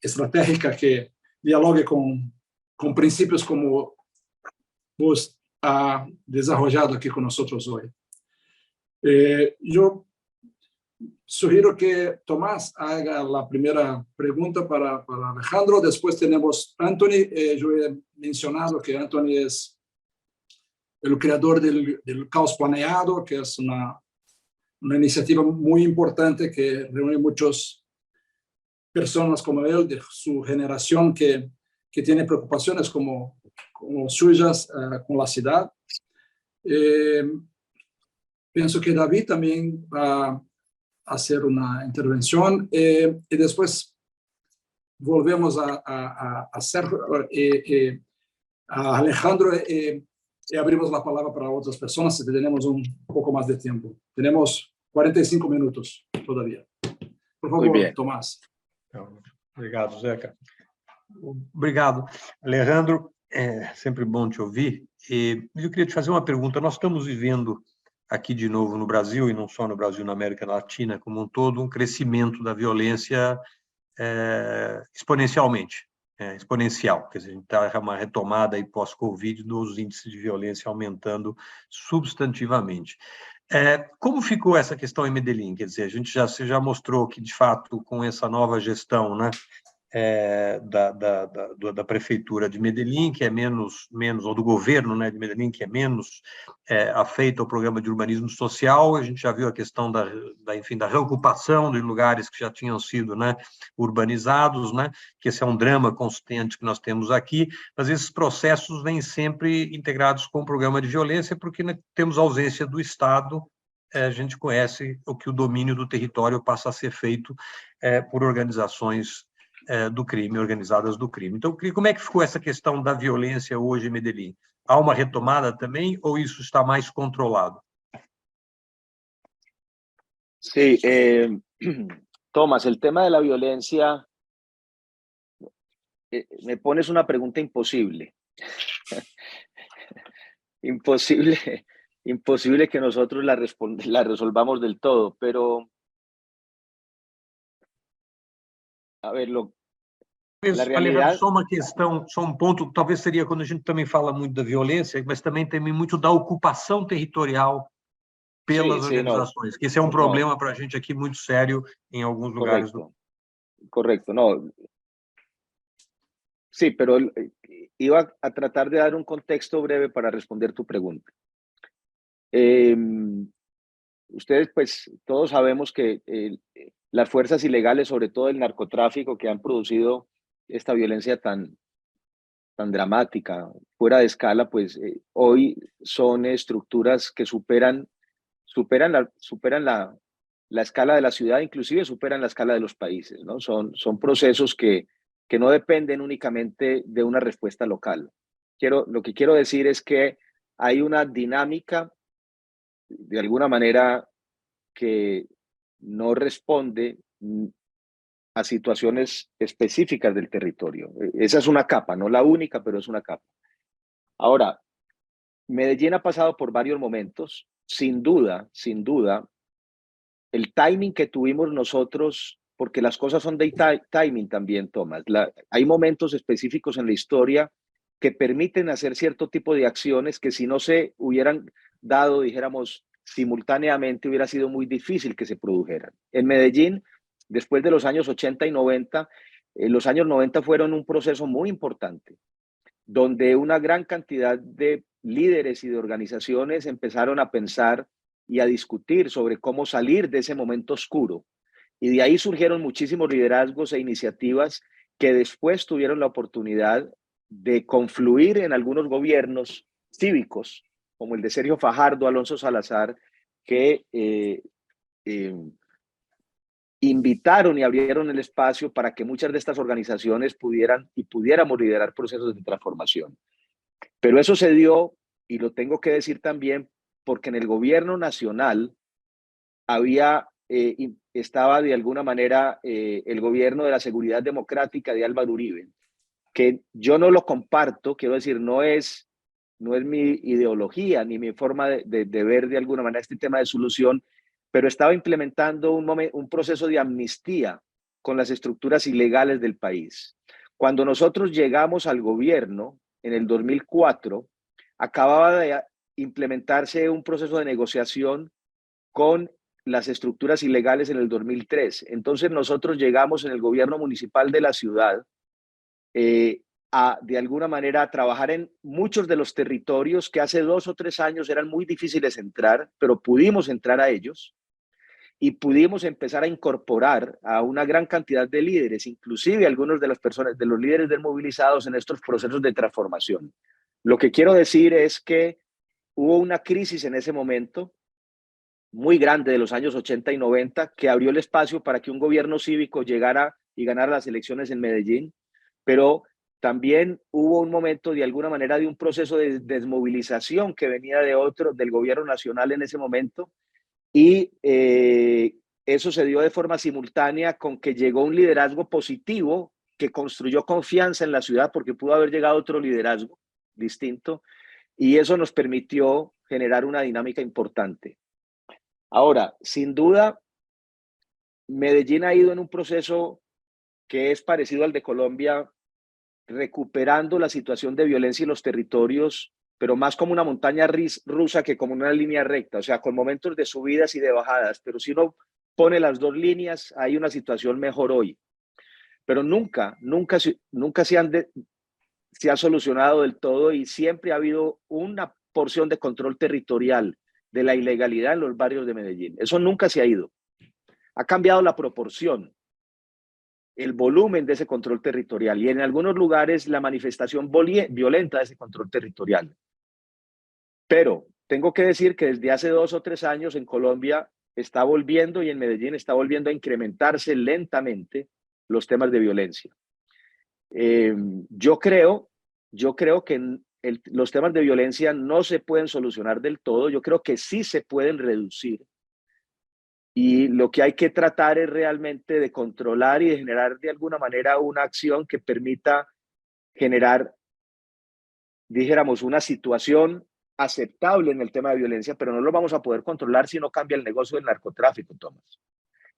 estratégica que dialogue con principios como vos ha desarrollado aquí con nosotros hoy. Yo sugiero que Tomás haga la primera pregunta para Alejandro. Después tenemos Anthony. Yo he mencionado que Anthony es el creador del Caos Planeado, que es una iniciativa muy importante que reúne muchas personas como él, de su generación, que tiene preocupaciones como suyas con la ciudad. Pienso que David también va a hacer una intervención y después volvemos a Alejandro y abrimos la palabra para otras personas si tenemos un poco más de tiempo. Tenemos 45 minutos todavía. Por favor, Tomás. Obrigado, Zeca. Obrigado. Alejandro, é sempre bom te ouvir. E eu queria te fazer uma pergunta. Nós estamos vivendo aqui de novo no Brasil, e não só no Brasil, na América Latina como um todo, um crescimento da violência exponencialmente. Exponencial, quer dizer, a gente está uma retomada aí pós-Covid dos índices de violência aumentando substantivamente. Como ficou essa questão em Medellín? Quer dizer, você já mostrou que, de fato, com essa nova gestão, né, da prefeitura de Medellín, que é menos ou do governo, né, de Medellín, que é menos afeito ao programa de urbanismo social. A gente já viu a questão enfim, da reocupação de lugares que já tinham sido, né, urbanizados, né, que esse é um drama constante que nós temos aqui, mas esses processos vêm sempre integrados com o programa de violência, porque temos ausência do Estado. A gente conhece que o domínio do território passa a ser feito por organizações do crime, organizadas do crime. Então, como é que ficou essa questão da violência hoje em Medellín? Há uma retomada também ou isso está mais controlado? Sí, Tomás, el tema de la violencia, me pones una pregunta imposible. Imposible que nosotros la resolvamos del todo, pero a ver, na realidade... Só uma questão, só um ponto, talvez seria quando a gente também fala muito da violência, mas também tem muito da ocupação territorial pelas organizações, que esse é um problema para a gente aqui muito sério em alguns lugares. Correcto, no. Sí, pero iba a tratar de dar un contexto breve para responder tu pregunta. Ustedes, pues, todos sabemos que las fuerzas ilegales, sobre todo el narcotráfico, que han producido esta violencia tan dramática, fuera de escala, pues hoy son estructuras que superan la escala de la ciudad, inclusive superan la escala de los países, ¿no? Son procesos que no dependen únicamente de una respuesta local. Lo que quiero decir es que hay una dinámica, de alguna manera, que no responde a situaciones específicas del territorio. Esa es una capa, no la única, pero es una capa. Ahora, Medellín ha pasado por varios momentos. Sin duda, el timing que tuvimos nosotros, porque las cosas son de timing también, Tomás. Hay momentos específicos en la historia que permiten hacer cierto tipo de acciones que si no se hubieran dado, dijéramos, simultáneamente, hubiera sido muy difícil que se produjeran. En Medellín, después de los años 80 y 90, los años 90 fueron un proceso muy importante, donde una gran cantidad de líderes y de organizaciones empezaron a pensar y a discutir sobre cómo salir de ese momento oscuro. Y de ahí surgieron muchísimos liderazgos e iniciativas que después tuvieron la oportunidad de confluir en algunos gobiernos cívicos, como el de Sergio Fajardo, Alonso Salazar, que invitaron y abrieron el espacio para que muchas de estas organizaciones pudiéramos liderar procesos de transformación. Pero eso se dio, y lo tengo que decir también, porque en el gobierno nacional estaba de alguna manera el gobierno de la seguridad democrática de Álvaro Uribe, que yo no lo comparto, quiero decir, no es mi ideología ni mi forma de ver de alguna manera este tema de solución, pero estaba implementando un proceso de amnistía con las estructuras ilegales del país. Cuando nosotros llegamos al gobierno en el 2004, acababa de implementarse un proceso de negociación con las estructuras ilegales en el 2003. Entonces nosotros llegamos en el gobierno municipal de la ciudad a, de alguna manera, a trabajar en muchos de los territorios que hace 2 o 3 años eran muy difíciles entrar, pero pudimos entrar a ellos y pudimos empezar a incorporar a una gran cantidad de líderes, inclusive algunos de las personas, de los líderes desmovilizados en estos procesos de transformación. Lo que quiero decir es que hubo una crisis en ese momento muy grande de los años 80 y 90 que abrió el espacio para que un gobierno cívico llegara y ganara las elecciones en Medellín, pero también hubo un momento de alguna manera de un proceso de desmovilización que venía del gobierno nacional en ese momento, y eso se dio de forma simultánea con que llegó un liderazgo positivo que construyó confianza en la ciudad, porque pudo haber llegado otro liderazgo distinto, y eso nos permitió generar una dinámica importante. Ahora, sin duda, Medellín ha ido en un proceso que es parecido al de Colombia, recuperando la situación de violencia en los territorios, pero más como una montaña rusa que como una línea recta, o sea, con momentos de subidas y de bajadas, pero si uno pone las dos líneas, hay una situación mejor hoy. Pero nunca se ha solucionado del todo, y siempre ha habido una porción de control territorial de la ilegalidad en los barrios de Medellín. Eso nunca se ha ido. Ha cambiado la proporción, el volumen de ese control territorial, y en algunos lugares la manifestación violenta de ese control territorial. Pero tengo que decir que desde hace 2 o 3 años en Colombia está volviendo, y en Medellín está volviendo a incrementarse lentamente los temas de violencia. Yo creo que los temas de violencia no se pueden solucionar del todo. Yo creo que sí se pueden reducir, y lo que hay que tratar es realmente de controlar y de generar de alguna manera una acción que permita generar, dijéramos, una situación aceptable en el tema de violencia, pero no lo vamos a poder controlar si no cambia el negocio del narcotráfico, Tomás.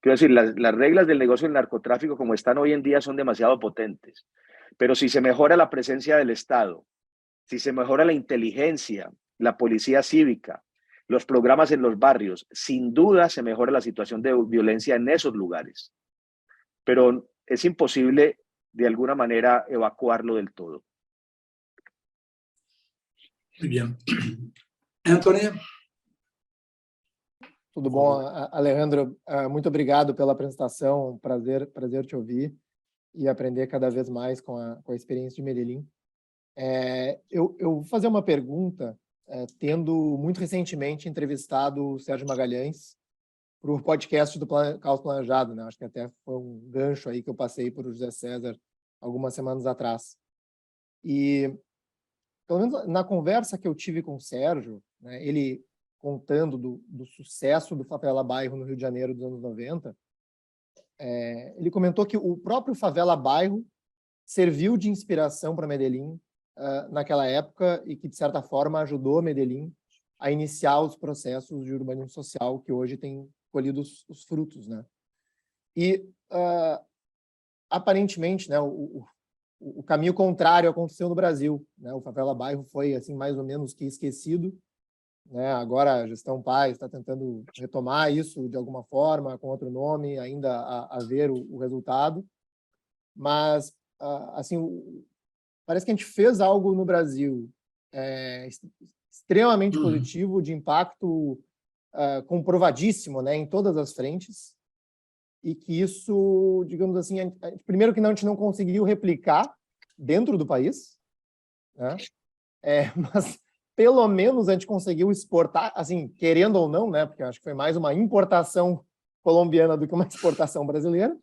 Quiero decir, las reglas del negocio del narcotráfico como están hoy en día son demasiado potentes, pero si se mejora la presencia del Estado, si se mejora la inteligencia, la policía cívica, los programas en los barrios, sin duda se mejora la situación de violencia en esos lugares, pero es imposible de alguna manera evacuarlo del todo. Muy bien. Anthony? Tudo bom, Alejandro? Muito obrigado pela apresentação, prazer te ouvir e aprender cada vez mais com a experiência de Medellín. Eu vou fazer uma pergunta, tendo muito recentemente entrevistado o Sérgio Magalhães para o podcast do Caos Planejado, né? Acho que até foi um gancho aí que eu passei por José César algumas semanas atrás. E, pelo menos na conversa que eu tive com o Sérgio, né, ele contando do sucesso do Favela Bairro no Rio de Janeiro dos anos 90, ele comentou que o próprio Favela Bairro serviu de inspiração para Medellín naquela época, e que, de certa forma, ajudou Medellín a iniciar os processos de urbanismo social que hoje tem colhido os frutos, né? E, aparentemente, né, o caminho contrário aconteceu no Brasil, né? O Favela Bairro foi, assim, mais ou menos que esquecido, né? Agora a gestão Paes está tentando retomar isso de alguma forma, com outro nome, ainda a ver o resultado. Mas, assim, parece que a gente fez algo no Brasil extremamente positivo, de impacto comprovadíssimo, né, em todas as frentes, e que isso, digamos assim, primeiro que a gente não conseguiu replicar dentro do país, né? Mas pelo menos a gente conseguiu exportar, assim, querendo ou não, né, porque eu acho que foi mais uma importação colombiana do que uma exportação brasileira,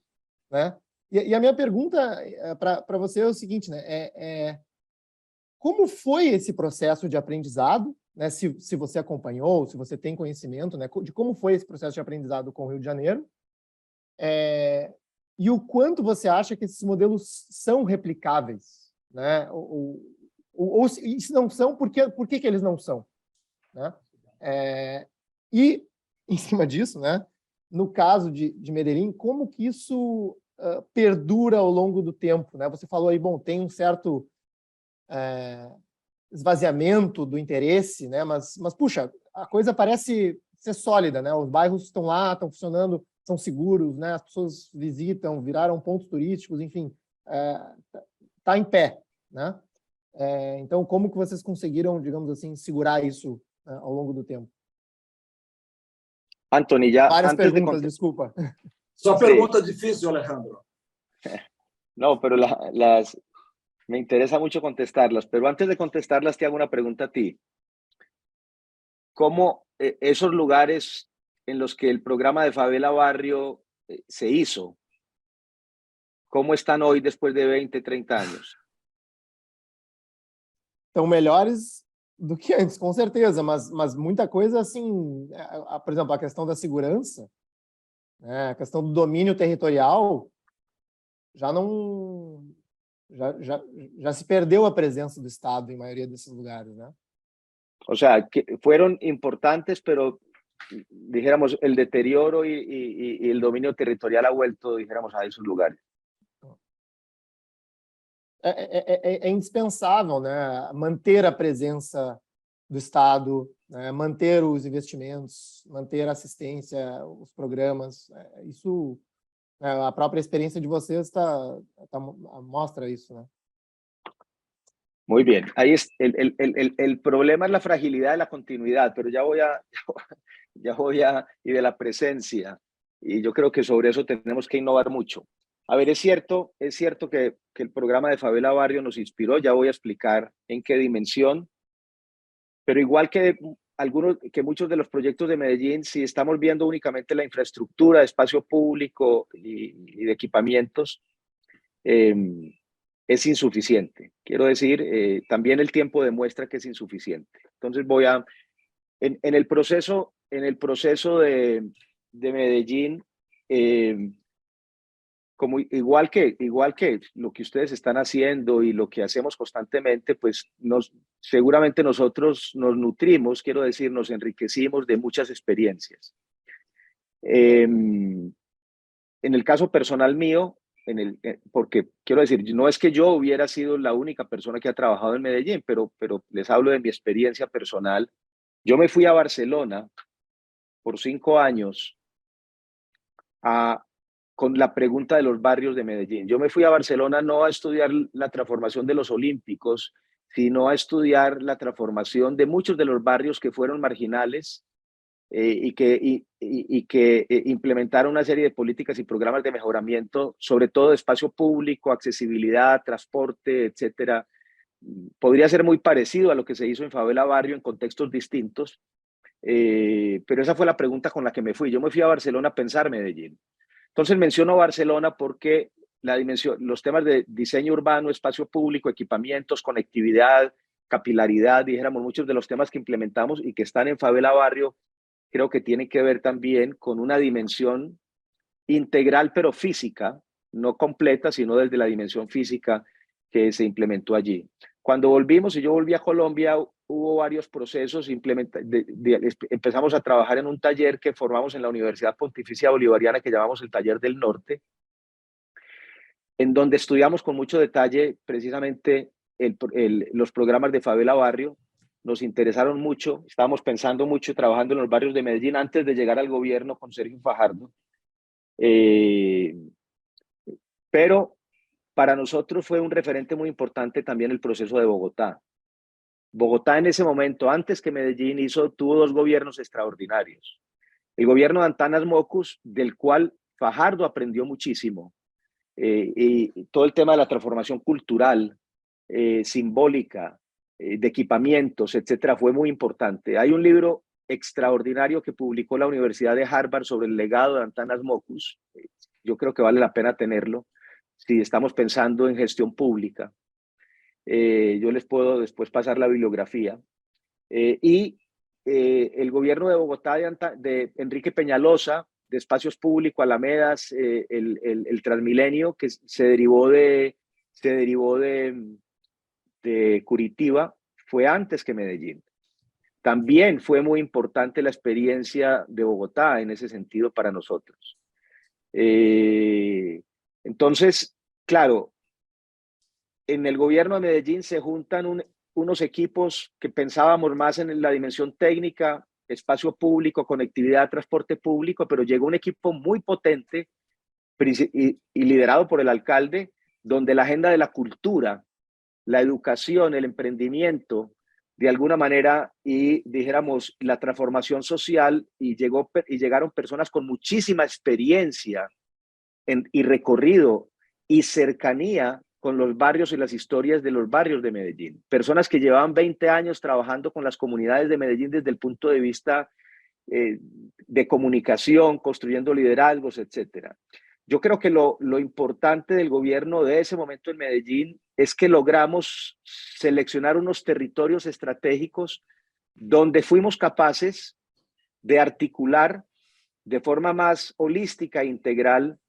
né? E a minha pergunta para você é o seguinte, né, como foi esse processo de aprendizado, né, se você acompanhou, se você tem conhecimento, né, de como foi esse processo de aprendizado com o Rio de Janeiro, e o quanto você acha que esses modelos são replicáveis, né? Ou se não são, por que eles não são, né? E, em cima disso, né, no caso de Medellín, como que isso perdura ao longo do tempo, né? Você falou aí, bom, tem um certo esvaziamento do interesse, né? Mas puxa, a coisa parece ser sólida, né? Os bairros estão lá, estão funcionando, são seguros, né? As pessoas visitam, viraram pontos turísticos, enfim, tá em pé, né? Então, como que vocês conseguiram, digamos assim, segurar isso ao longo do tempo? Anthony, ya Várias antes perguntas, desculpa. Só pergunta difícil, Alejandro. No, pero me interesa mucho contestarlas, pero antes de contestarlas te hago una pregunta a ti. ¿Cómo esos lugares en los que el programa de Favela Barrio se hizo, cómo están hoy después de 20, 30 años? Estão melhores do que antes, com certeza, mas muita coisa, assim, por exemplo, a questão da segurança, né, a questão do domínio territorial, já não... Já se perdeu a presença do Estado em maioria desses lugares, né? O sea, que fueron importantes, pero dijéramos, el deterioro y el dominio territorial ha vuelto, dijéramos, a esos lugares. É indispensável, né, manter a presença do Estado, né, manter os investimentos, manter a assistência, os programas. Isso, a própria experiência de vocês mostra isso, né? Muy bien, ahí es el problema es la fragilidad de la continuidad, pero y de la presencia, y yo creo que sobre eso tenemos que innovar mucho. A ver, es cierto que el programa de Favela Barrio nos inspiró, ya voy a explicar en qué dimensión, pero igual que muchos de los proyectos de Medellín, si estamos viendo únicamente la infraestructura de espacio público y de equipamientos, es insuficiente. Quiero decir, también el tiempo demuestra que es insuficiente. Entonces en el proceso de Medellín, como igual que lo que ustedes están haciendo y lo que hacemos constantemente, pues seguramente nosotros nos nutrimos, quiero decir, nos enriquecimos de muchas experiencias. En el caso personal mío, porque quiero decir, no es que yo hubiera sido la única persona que ha trabajado en Medellín, pero les hablo de mi experiencia personal. Yo me fui a Barcelona por 5 años con la pregunta de los barrios de Medellín. Yo me fui a Barcelona no a estudiar la transformación de los olímpicos, sino a estudiar la transformación de muchos de los barrios que fueron marginales y que implementaron una serie de políticas y programas de mejoramiento, sobre todo de espacio público, accesibilidad, transporte, etcétera. Podría ser muy parecido a lo que se hizo en Favela Barrio en contextos distintos, pero esa fue la pregunta con la que me fui. Yo me fui a Barcelona a pensar Medellín. Entonces menciono Barcelona porque los temas de diseño urbano, espacio público, equipamientos, conectividad, capilaridad, dijéramos, muchos de los temas que implementamos y que están en Favela Barrio, creo que tiene que ver también con una dimensión integral, pero física, no completa, sino desde la dimensión física que se implementó allí. Cuando volvimos, y yo volví a Colombia, hubo varios procesos, empezamos a trabajar en un taller que formamos en la Universidad Pontificia Bolivariana, que llamamos el Taller del Norte, en donde estudiamos con mucho detalle precisamente los programas de Favela Barrio. Nos interesaron mucho, estábamos pensando mucho, trabajando en los barrios de Medellín antes de llegar al gobierno con Sergio Fajardo. Pero para nosotros fue un referente muy importante también el proceso de Bogotá. Bogotá en ese momento, antes que Medellín, tuvo 2 gobiernos extraordinarios. El gobierno de Antanas Mockus, del cual Fajardo aprendió muchísimo, y todo el tema de la transformación cultural, simbólica, de equipamientos, etcétera, fue muy importante. Hay un libro extraordinario que publicó la Universidad de Harvard sobre el legado de Antanas Mockus. Yo creo que vale la pena tenerlo si estamos pensando en gestión pública. Yo les puedo después pasar la bibliografía. El gobierno de Bogotá de Enrique Peñalosa, de espacios públicos, alamedas, el Transmilenio, que se derivó de Curitiba, fue antes que Medellín. También fue muy importante la experiencia de Bogotá en ese sentido para nosotros. Entonces, claro, en el gobierno de Medellín se juntan unos equipos que pensábamos más en la dimensión técnica, espacio público, conectividad, transporte público, pero llegó un equipo muy potente y liderado por el alcalde, donde la agenda de la cultura, la educación, el emprendimiento, de alguna manera, y dijéramos, la transformación social, y llegaron personas con muchísima experiencia y recorrido y cercanía con los barrios y las historias de los barrios de Medellín. Personas que llevaban 20 años trabajando con las comunidades de Medellín desde el punto de vista de comunicación, construyendo liderazgos, etcétera. Yo creo que lo importante del gobierno de ese momento en Medellín es que logramos seleccionar unos territorios estratégicos donde fuimos capaces de articular de forma más holística e integral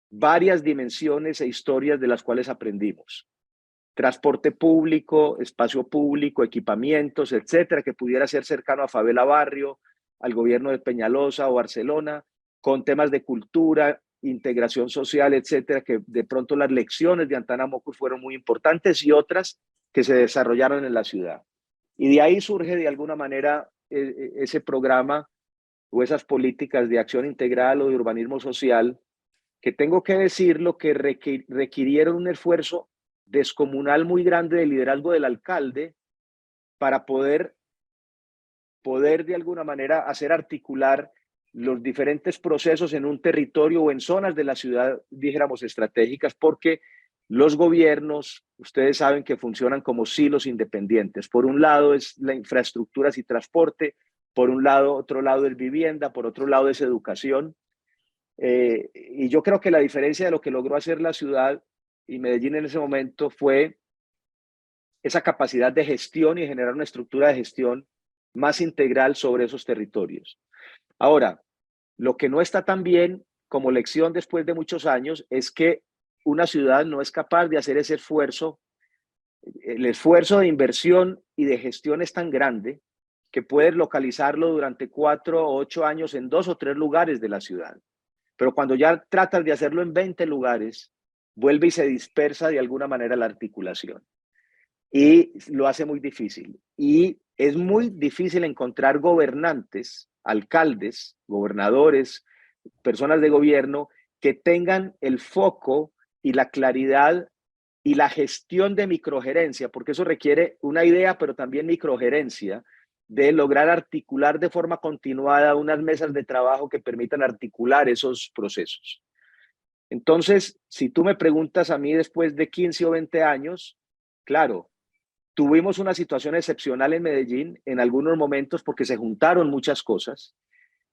varias dimensiones e historias de las cuales aprendimos. Transporte público, espacio público, equipamientos, etcétera, que pudiera ser cercano a Favela Barrio, al gobierno de Peñalosa o Barcelona, con temas de cultura, integración social, etcétera, que de pronto las lecciones de Antana Mocus fueron muy importantes y otras que se desarrollaron en la ciudad. Y de ahí surge de alguna manera ese programa o esas políticas de acción integral o de urbanismo social, que tengo que decirlo que requirieron un esfuerzo descomunal muy grande de liderazgo del alcalde para poder de alguna manera hacer articular los diferentes procesos en un territorio o en zonas de la ciudad, dijéramos, estratégicas, porque los gobiernos, ustedes saben que funcionan como silos independientes. Por un lado es la infraestructura y transporte, por un lado, otro lado es vivienda, por otro lado es educación. Y yo creo que la diferencia de lo que logró hacer la ciudad y Medellín en ese momento fue esa capacidad de gestión y generar una estructura de gestión más integral sobre esos territorios. Ahora, lo que no está tan bien como lección después de muchos años es que una ciudad no es capaz de hacer ese esfuerzo. El esfuerzo de inversión y de gestión es tan grande que puedes localizarlo durante 4 o 8 años en 2 o 3 lugares de la ciudad. Pero cuando ya tratas de hacerlo en 20 lugares, vuelve y se dispersa de alguna manera la articulación. Y lo hace muy difícil. Y es muy difícil encontrar gobernantes, alcaldes, gobernadores, personas de gobierno que tengan el foco y la claridad y la gestión de microgerencia, porque eso requiere una idea, pero también microgerencia, de lograr articular de forma continuada unas mesas de trabajo que permitan articular esos procesos. Entonces, si tú me preguntas a mí después de 15 o 20 años, claro, tuvimos una situación excepcional en Medellín en algunos momentos porque se juntaron muchas cosas.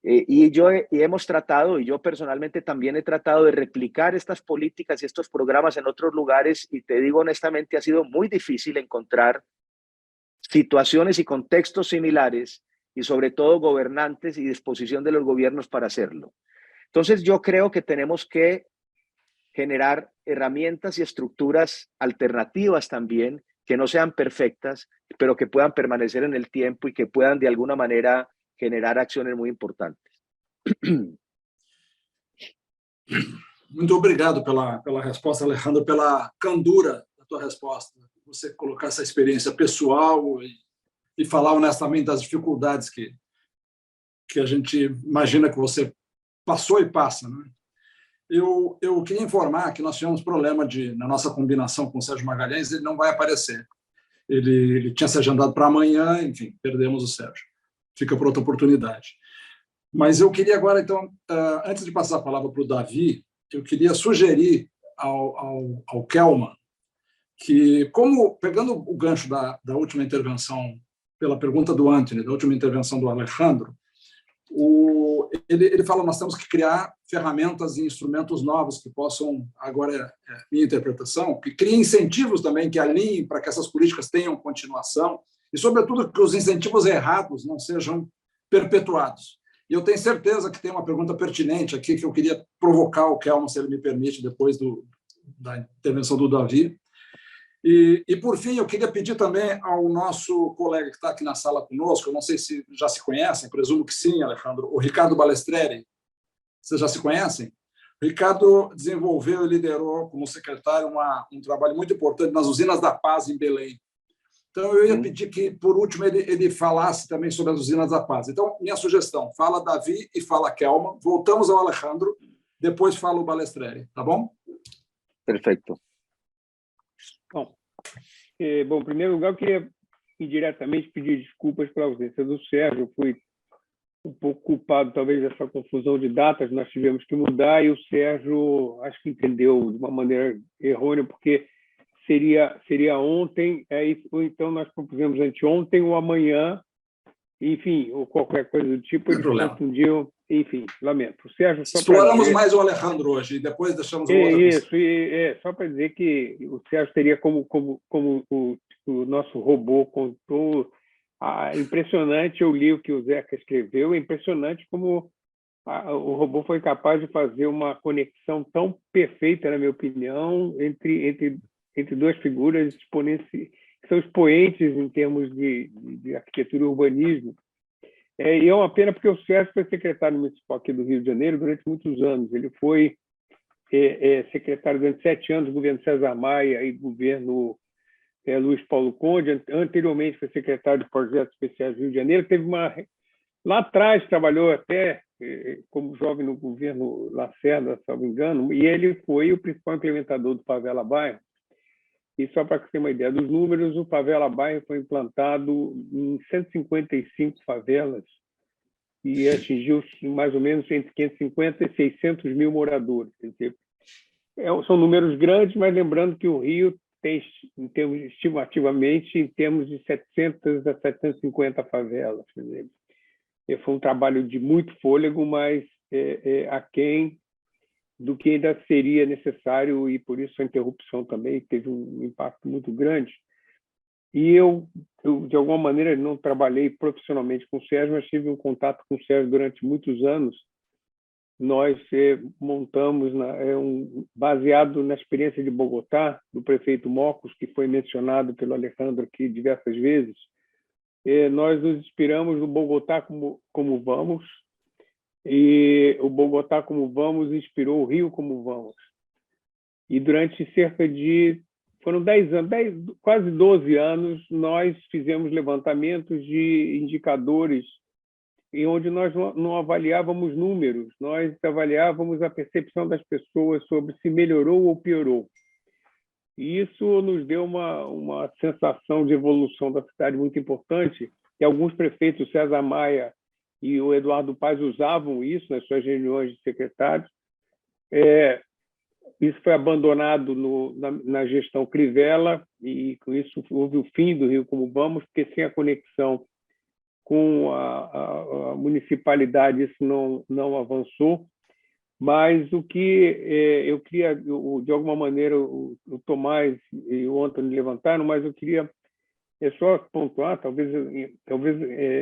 Y hemos tratado, y yo personalmente también he tratado de replicar estas políticas y estos programas en otros lugares, y te digo honestamente, ha sido muy difícil encontrar situaciones y contextos similares, y sobre todo gobernantes y disposición de los gobiernos para hacerlo. Entonces yo creo que tenemos que generar herramientas y estructuras alternativas también, que no sean perfectas, pero que puedan permanecer en el tiempo y que puedan de alguna manera generar acciones muy importantes. Muito obrigado pela resposta, Alejandro, pela candura da tua resposta. Você colocar essa experiência pessoal e falar honestamente das dificuldades que a gente imagina que você passou e passa, né? Eu queria informar que nós tivemos problema na nossa combinação com o Sérgio Magalhães, ele não vai aparecer. Ele tinha se agendado para amanhã, enfim, perdemos o Sérgio. Fica para outra oportunidade. Mas eu queria agora, então, antes de passar a palavra para o Davi, eu queria sugerir ao Kelman que, pegando o gancho da última intervenção, pela pergunta do Anthony, da última intervenção do Alejandro, ele fala, nós temos que criar ferramentas e instrumentos novos que possam, agora minha interpretação, que criem incentivos também que alinhem para que essas políticas tenham continuação e, sobretudo, que os incentivos errados não sejam perpetuados. E eu tenho certeza que tem uma pergunta pertinente aqui que eu queria provocar o Kelman, se ele me permite, depois da intervenção do Davi. E, por fim, eu queria pedir também ao nosso colega que está aqui na sala conosco, eu não sei se já se conhecem, presumo que sim, Alejandro, o Ricardo Balestreri. Vocês já se conhecem? O Ricardo desenvolveu e liderou como secretário um trabalho muito importante nas usinas da Paz, em Belém. Então, eu ia pedir que, por último, ele falasse também sobre as usinas da paz. Então, minha sugestão, fala Davi e fala Kelman, voltamos ao Alejandro, depois fala o Balestreri, tá bom? Perfeito. Bom, em primeiro lugar, eu queria indiretamente pedir desculpas pela ausência do Sérgio. Eu fui um pouco culpado, talvez, dessa confusão de datas, nós tivemos que mudar, e o Sérgio, acho que entendeu de uma maneira errônea, porque seria ontem, ou então nós propusemos anteontem ou amanhã, enfim, ou qualquer coisa do tipo, ele confundiu, enfim, lamento. O Sérgio, exploramos mais o Alejandro hoje, e depois deixamos o outro. Isso, só para dizer que o Sérgio teria como o nosso robô contou. Impressionante, eu li o que o Zeca escreveu, é impressionante como o robô foi capaz de fazer uma conexão tão perfeita, na minha opinião, entre duas figuras que são expoentes em termos de arquitetura e urbanismo. E é uma pena porque o Sérgio foi secretário municipal aqui do Rio de Janeiro durante muitos anos. Ele foi secretário durante 7 anos do governo César Maia e do governo Luiz Paulo Conde. Anteriormente foi secretário de Projetos Especiais do Rio de Janeiro. Lá atrás trabalhou até como jovem no governo Lacerda, se não me engano, e ele foi o principal implementador do Favela Bairro. E só para ter uma ideia dos números, o Favela Bairro foi implantado em 155 favelas e atingiu mais ou menos entre 550 e 600 mil moradores. Quer dizer, são números grandes, mas lembrando que o Rio tem, estimativamente, em termos de 700 a 750 favelas. Quer dizer, foi um trabalho de muito fôlego, mas aquém do que ainda seria necessário, e por isso a interrupção também teve um impacto muito grande. E eu, de alguma maneira, não trabalhei profissionalmente com o Sérgio, mas tive um contato com o Sérgio durante muitos anos. Nós montamos, baseado na experiência de Bogotá, do prefeito Mocos, que foi mencionado pelo Alejandro aqui diversas vezes, nós nos inspiramos no Bogotá como vamos, e o Bogotá como vamos inspirou o Rio como vamos. E durante foram 10 anos, quase 12 anos, nós fizemos levantamentos de indicadores em onde nós não avaliávamos números, nós avaliávamos a percepção das pessoas sobre se melhorou ou piorou. E isso nos deu uma sensação de evolução da cidade muito importante, e alguns prefeitos, César Maia e o Eduardo Paes, usavam isso nas suas reuniões de secretários. Isso foi abandonado na gestão Crivella, e com isso houve o fim do Rio como vamos, porque sem a conexão com a municipalidade isso não avançou. Mas o que eu queria, de alguma maneira, o Tomás e o Antônio levantaram, mas eu queria só pontuar, talvez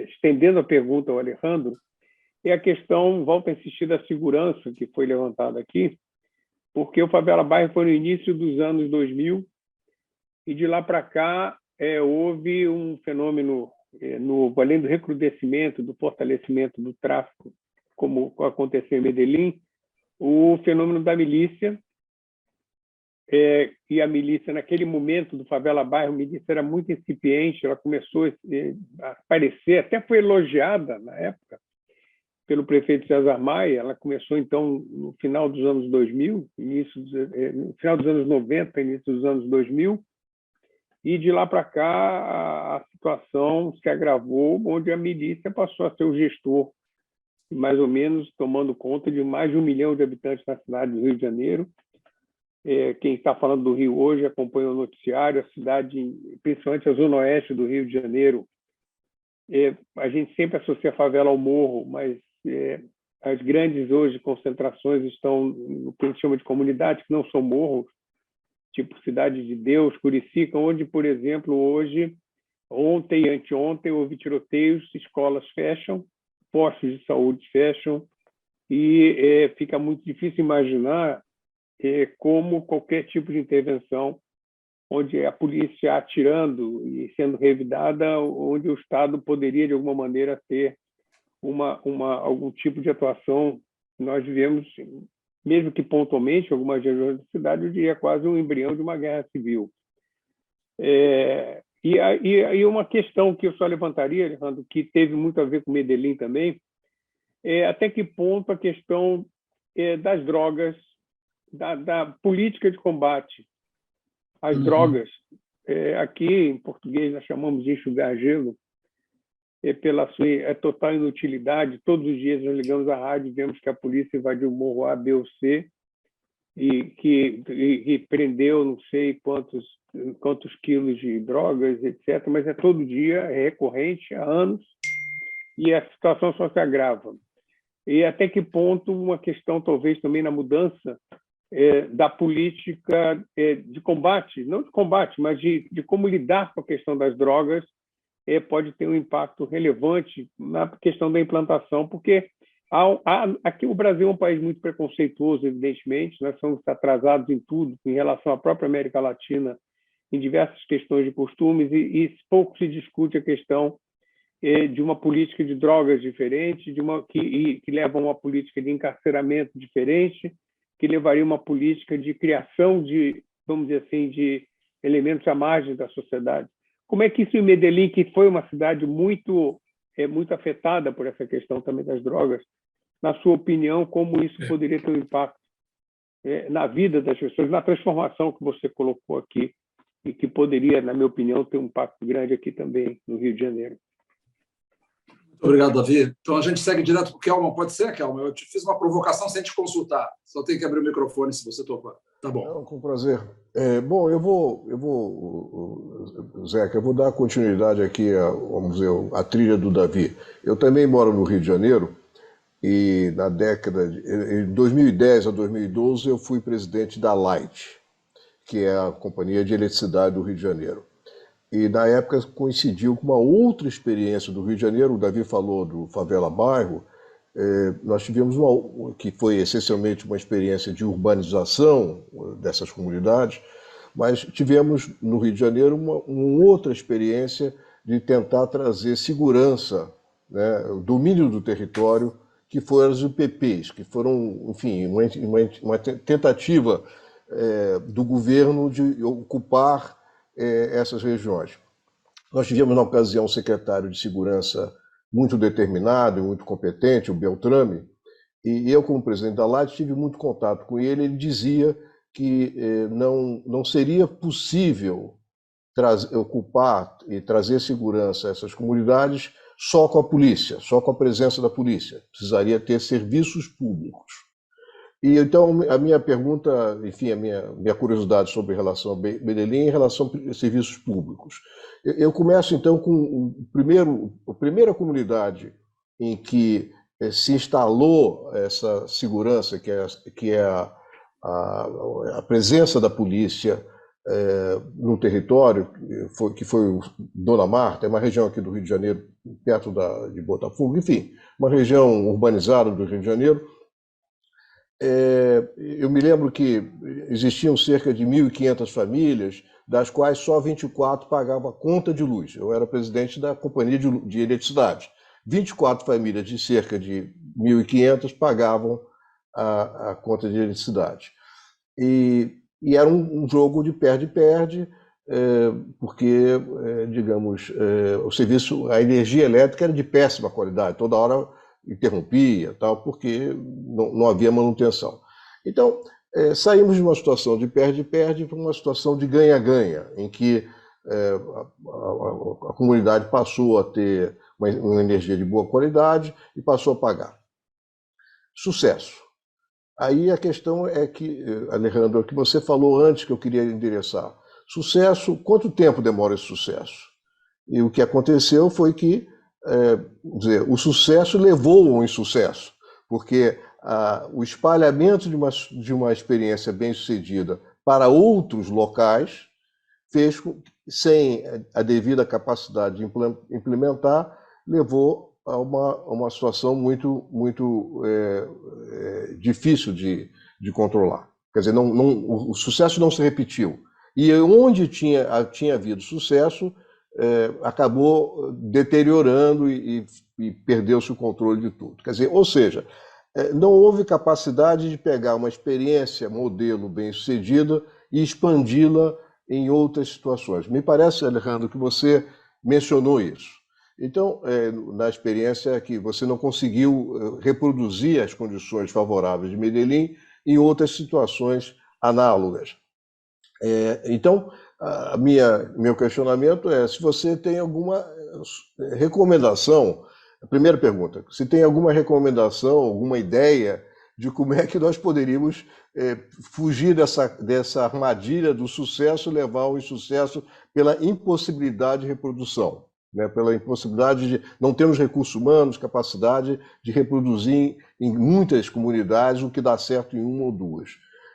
estendendo a pergunta ao Alejandro, é a questão, volto a insistir, da segurança que foi levantada aqui, porque o Favela Bairro foi no início dos anos 2000, e de lá para cá houve um fenômeno novo, além do recrudescimento, do fortalecimento do tráfico, como aconteceu em Medellín, o fenômeno da milícia. E a milícia, naquele momento do Favela Bairro, a milícia era muito incipiente, ela começou a aparecer, até foi elogiada na época pelo prefeito César Maia. Ela começou, então, no final dos anos 2000, no final dos anos 90, início dos anos 2000, e de lá para cá a situação se agravou, onde a milícia passou a ser o gestor, mais ou menos tomando conta de mais de 1 milhão de habitantes na cidade do Rio de Janeiro. Quem está falando do Rio hoje acompanha o noticiário, a cidade, principalmente a zona oeste do Rio de Janeiro, a gente sempre associa a favela ao morro, mas as grandes hoje concentrações estão no que a gente chama de comunidades, que não são morros, tipo Cidade de Deus, Curicica, onde, por exemplo, hoje, ontem e anteontem, houve tiroteios, escolas fecham, postos de saúde fecham, e fica muito difícil imaginar como qualquer tipo de intervenção, onde a polícia atirando e sendo revidada, onde o Estado poderia, de alguma maneira, ter algum tipo de atuação. Nós vivemos, mesmo que pontualmente, algumas regiões da cidade, eu diria quase um embrião de uma guerra civil. E uma questão que eu só levantaria, Alejandro, que teve muito a ver com Medellín também, é até que ponto a questão das drogas, da política de combate às drogas, aqui em português nós chamamos de enxugar gelo, pela sua total inutilidade. Todos os dias nós ligamos a rádio e vemos que a polícia invadiu o morro A, B ou C e prendeu não sei quantos quilos de drogas, etc. Mas é todo dia, é recorrente, há anos, e a situação só se agrava. E até que ponto uma questão, talvez, também na mudança da política de combate, não de combate, mas de como lidar com a questão das drogas, pode ter um impacto relevante na questão da implantação, porque aqui o Brasil é um país muito preconceituoso, evidentemente, nós somos atrasados em tudo, em relação à própria América Latina, em diversas questões de costumes, e pouco se discute a questão de uma política de drogas diferente, que leva a uma política de encarceramento diferente, que levaria a uma política de criação de, vamos dizer assim, de elementos à margem da sociedade. Como é que isso em Medellín, que foi uma cidade muito afetada por essa questão também das drogas, na sua opinião, como isso poderia ter um impacto na vida das pessoas, na transformação que você colocou aqui, e que poderia, na minha opinião, ter um impacto grande aqui também no Rio de Janeiro? Obrigado, Davi. Então, a gente segue direto para o Kelman. Pode ser, Kelman? Eu te fiz uma provocação sem te consultar. Só tem que abrir o microfone se você topar. Tá bom. Não, com prazer. Bom, Zeca, eu vou dar continuidade aqui, vamos dizer, a trilha do Davi. Eu também moro no Rio de Janeiro e na década de 2010 a 2012 eu fui presidente da Light, que é a companhia de eletricidade do Rio de Janeiro. E na época coincidiu com uma outra experiência do Rio de Janeiro. O Davi falou do Favela Bairro. Nós tivemos que foi essencialmente uma experiência de urbanização dessas comunidades, mas tivemos no Rio de Janeiro uma outra experiência de tentar trazer segurança, né, domínio do território, que foram as UPPs, que foram, enfim, uma tentativa do governo de ocupar essas regiões. Nós tivemos, na ocasião, um secretário de segurança muito determinado e muito competente, o Beltrame, e eu, como presidente da Light, tive muito contato com ele. Ele dizia que não seria possível ocupar e trazer segurança a essas comunidades só com a polícia, só com a presença da polícia. Precisaria ter serviços públicos. E então a minha pergunta, enfim, a minha curiosidade sobre relação a Medellín em relação a serviços públicos. Eu começo então com a primeira comunidade em que se instalou essa segurança, que é a presença da polícia no território, que foi Dona Marta, é uma região aqui do Rio de Janeiro, perto de Botafogo, enfim, uma região urbanizada do Rio de Janeiro. Eu me lembro que existiam cerca de 1.500 famílias, das quais só 24 pagavam a conta de luz. Eu era presidente da companhia de eletricidade. 24 famílias de cerca de 1.500 pagavam a conta de eletricidade. E era um jogo de perde-perde, porque, digamos, o serviço, a energia elétrica era de péssima qualidade, toda hora interrompia, tal, porque não havia manutenção. Então, saímos de uma situação de perde-perde para uma situação de ganha-ganha, em que a comunidade passou a ter uma energia de boa qualidade e passou a pagar. Sucesso. Aí a questão é que, Alejandro, o que você falou antes que eu queria endereçar. Sucesso, quanto tempo demora esse sucesso? E o que aconteceu foi que o sucesso levou ao insucesso, porque o espalhamento de uma experiência bem-sucedida para outros locais fez, sem a devida capacidade de implementar, levou a uma situação muito difícil de controlar. Quer dizer, o sucesso não se repetiu. E onde tinha havido sucesso, acabou deteriorando e perdeu-se o controle de tudo. Quer dizer, ou seja, não houve capacidade de pegar uma experiência, modelo bem-sucedida e expandi-la em outras situações. Me parece, Alejandro, que você mencionou isso. Então, na experiência que você não conseguiu reproduzir as condições favoráveis de Medellín em outras situações análogas. Então, meu questionamento é se você tem alguma recomendação. A primeira pergunta, se tem alguma recomendação, alguma ideia de como é que nós poderíamos fugir dessa armadilha do sucesso, levar ao insucesso pela impossibilidade de reprodução, né? Pela impossibilidade de não termos recursos humanos, capacidade de reproduzir em muitas comunidades o que dá certo em uma ou duas.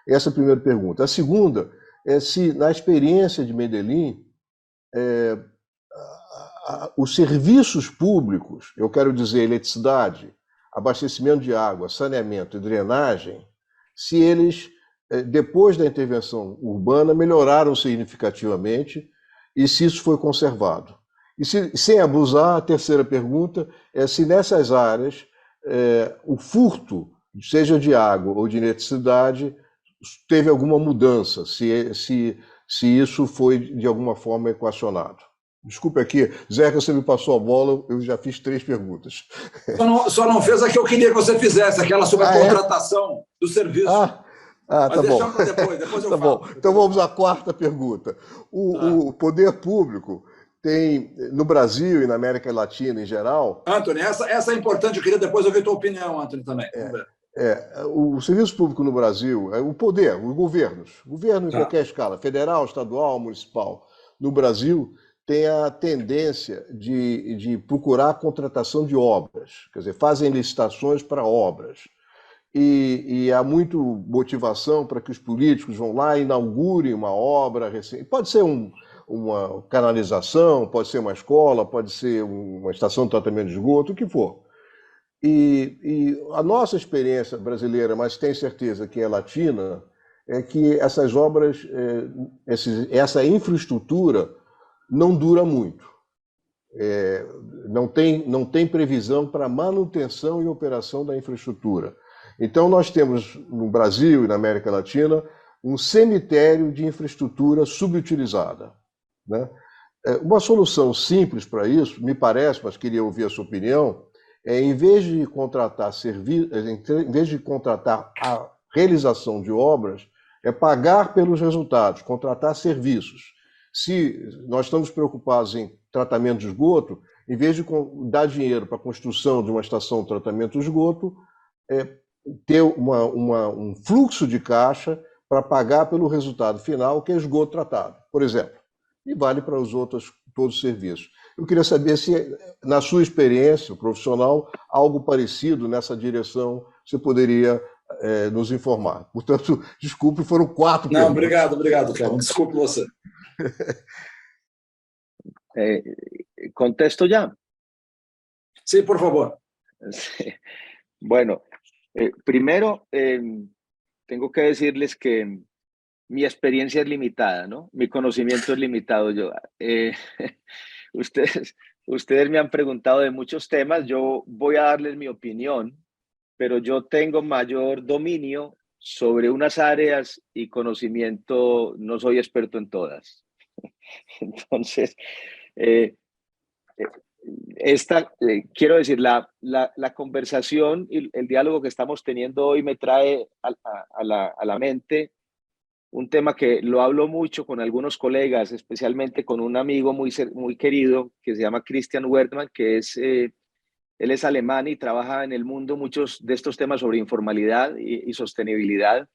Essa é a primeira pergunta. A segunda é se, na experiência de Medellín, os serviços públicos, eu quero dizer eletricidade, abastecimento de água, saneamento e drenagem, se eles, depois da intervenção urbana, melhoraram significativamente e se isso foi conservado. E sem abusar, a terceira pergunta é se nessas áreas o furto, seja de água ou de eletricidade, teve alguma mudança, se isso foi de alguma forma equacionado. Desculpe aqui, Zeca, você me passou a bola, eu já fiz 3 perguntas. Só não fez a que eu queria que você fizesse, aquela sobre a contratação do serviço. Mas tá bom. Depois eu tá falo. Bom. Então vamos à quarta pergunta. O poder público tem, no Brasil e na América Latina em geral... Antony, essa é importante, eu queria depois ouvir tua opinião, Antony, também. O serviço público no Brasil, o poder, os governo em qualquer escala, federal, estadual, municipal, no Brasil, tem a tendência de procurar a contratação de obras, quer dizer, fazem licitações para obras. E há muito motivação para que os políticos vão lá e inaugurem uma obra recente. Pode ser uma canalização, pode ser uma escola, pode ser uma estação de tratamento de esgoto, o que for. E a nossa experiência brasileira, mas tenho certeza que é latina, é que essas obras, essa infraestrutura não dura muito. Não tem previsão para manutenção e operação da infraestrutura. Então, nós temos no Brasil e na América Latina um cemitério de infraestrutura subutilizada, né? Uma solução simples para isso, me parece, mas queria ouvir a sua opinião, em vez de contratar a realização de obras, é pagar pelos resultados, contratar serviços. Se nós estamos preocupados em tratamento de esgoto, em vez de dar dinheiro para a construção de uma estação de tratamento de esgoto, ter um fluxo de caixa para pagar pelo resultado final, que é esgoto tratado, por exemplo. E vale para todos os serviços. Eu queria saber se, na sua experiência profissional, algo parecido nessa direção você poderia nos informar. Portanto, desculpe, foram 4 perguntas. Não, obrigado, Cláudio. Desculpe você. ¿Contesto ya? Sí, por favor. Bueno, primero tengo que decirles que mi experiencia es limitada, ¿no? Mi conocimiento es limitado. Ustedes me han preguntado de muchos temas, yo voy a darles mi opinión, pero yo tengo mayor dominio sobre unas áreas y conocimiento, no soy experto en todas. Entonces, quiero decir, la conversación y el diálogo que estamos teniendo hoy me trae a la mente un tema que lo hablo mucho con algunos colegas, especialmente con un amigo muy querido que se llama Christian Wertmann, que él es alemán y trabaja en el mundo muchos de estos temas sobre informalidad y sostenibilidad.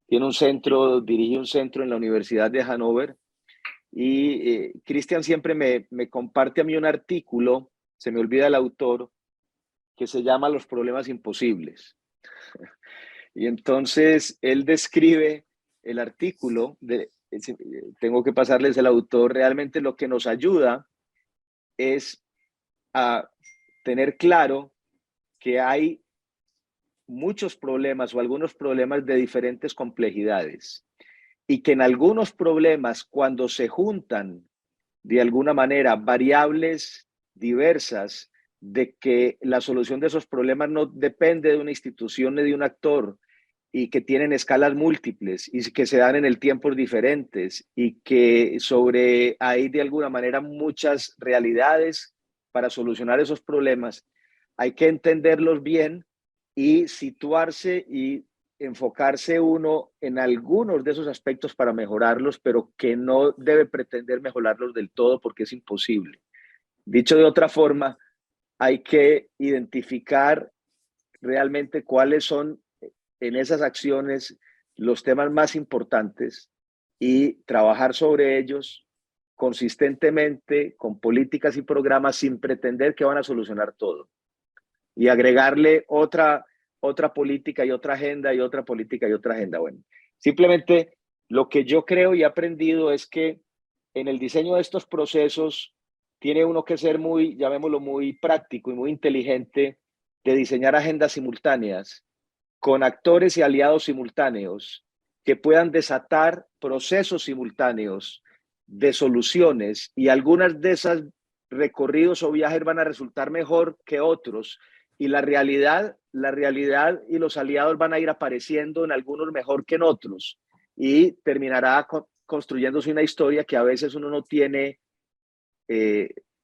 Dirige un centro en la Universidad de Hannover. Y Christian siempre me comparte a mí un artículo, se me olvida el autor, que se llama Los problemas imposibles. Y entonces él describe el artículo, tengo que pasarles el autor, realmente lo que nos ayuda es a tener claro que hay muchos problemas o algunos problemas de diferentes complejidades y que en algunos problemas, cuando se juntan de alguna manera variables diversas, de que la solución de esos problemas no depende de una institución ni de un actor, y que tienen escalas múltiples y que se dan en el tiempos diferentes y que hay de alguna manera muchas realidades para solucionar esos problemas. Hay que entenderlos bien y situarse y enfocarse uno en algunos de esos aspectos para mejorarlos, pero que no debe pretender mejorarlos del todo porque es imposible. Dicho de otra forma, hay que identificar realmente cuáles son en esas acciones los temas más importantes y trabajar sobre ellos consistentemente con políticas y programas sin pretender que van a solucionar todo. Y agregarle otra política y otra agenda y otra política y otra agenda. Bueno, simplemente lo que yo creo y he aprendido es que en el diseño de estos procesos tiene uno que ser muy, llamémoslo, muy práctico y muy inteligente de diseñar agendas simultáneas con actores y aliados simultáneos que puedan desatar procesos simultáneos de soluciones, y algunas de esas recorridos o viajes van a resultar mejor que otros, y la realidad y los aliados van a ir apareciendo en algunos mejor que en otros, y terminará construyéndose una historia que a veces uno no tiene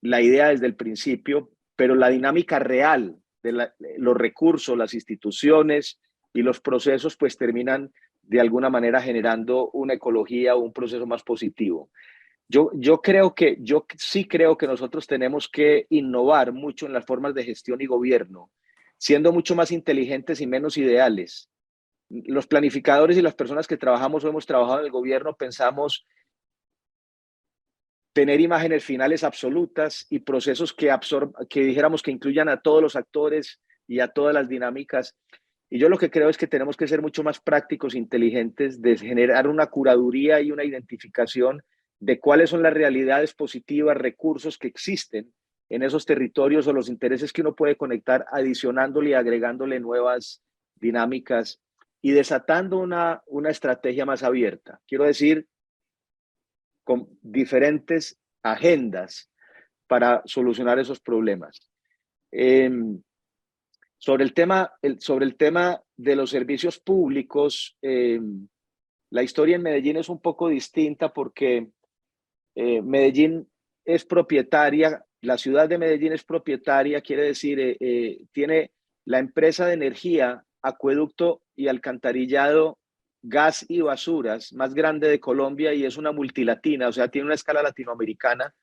la idea desde el principio, pero la dinámica real de los recursos, las instituciones y los procesos pues terminan de alguna manera generando una ecología o un proceso más positivo. Yo sí creo que nosotros tenemos que innovar mucho en las formas de gestión y gobierno, siendo mucho más inteligentes y menos ideales. Los planificadores y las personas que trabajamos o hemos trabajado en el gobierno pensamos tener imágenes finales absolutas y procesos que dijéramos que incluyan a todos los actores y a todas las dinámicas. Y yo lo que creo es que tenemos que ser mucho más prácticos e inteligentes de generar una curaduría y una identificación de cuáles son las realidades positivas, recursos que existen en esos territorios o los intereses que uno puede conectar, adicionándole y agregándole nuevas dinámicas y desatando una estrategia más abierta. Quiero decir, con diferentes agendas para solucionar esos problemas. Sobre el tema de los servicios públicos, la historia en Medellín es un poco distinta porque Medellín es propietaria, la ciudad de Medellín es propietaria, quiere decir, tiene la empresa de energía, acueducto y alcantarillado, gas y basuras más grande de Colombia, y es una multilatina, o sea, tiene una escala latinoamericana,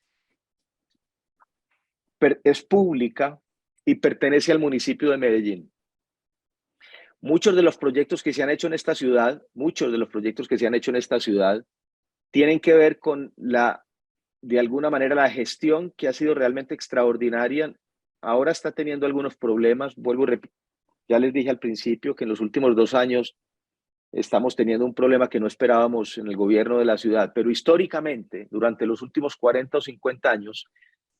es pública y pertenece al municipio de Medellín. Muchos de los proyectos que se han hecho en esta ciudad, tienen que ver con de alguna manera, la gestión, que ha sido realmente extraordinaria. Ahora está teniendo algunos problemas, vuelvo y repito, ya les dije al principio que en los últimos 2 años estamos teniendo un problema que no esperábamos en el gobierno de la ciudad, pero históricamente, durante los últimos 40 o 50 años,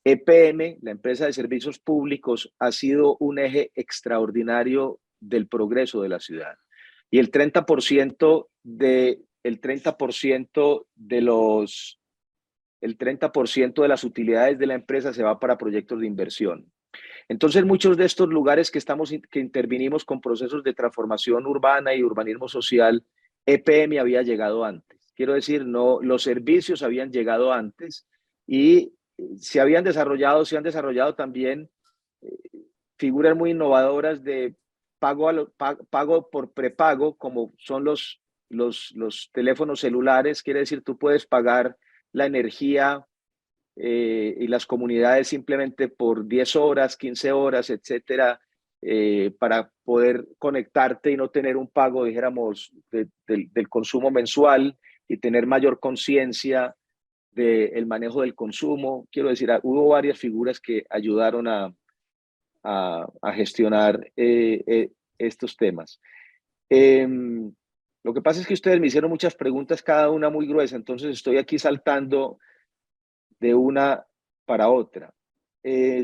EPM, la empresa de servicios públicos, ha sido un eje extraordinario del progreso de la ciudad. Y el 30% de las utilidades de la empresa se va para proyectos de inversión. Entonces, muchos de estos lugares que intervinimos con procesos de transformación urbana y urbanismo social, EPM había llegado antes. Quiero decir, no, los servicios habían llegado antes y se han desarrollado también figuras muy innovadoras de pago por prepago, como son los teléfonos celulares. Quiere decir, tú puedes pagar la energía y las comunidades simplemente por 10 horas, 15 horas, etcétera, para poder conectarte y no tener un pago, dijéramos, del consumo mensual, y tener mayor conciencia del manejo del consumo. Quiero decir, hubo varias figuras que ayudaron a gestionar estos temas. Lo que pasa es que ustedes me hicieron muchas preguntas, cada una muy gruesa, entonces estoy aquí saltando de una para otra.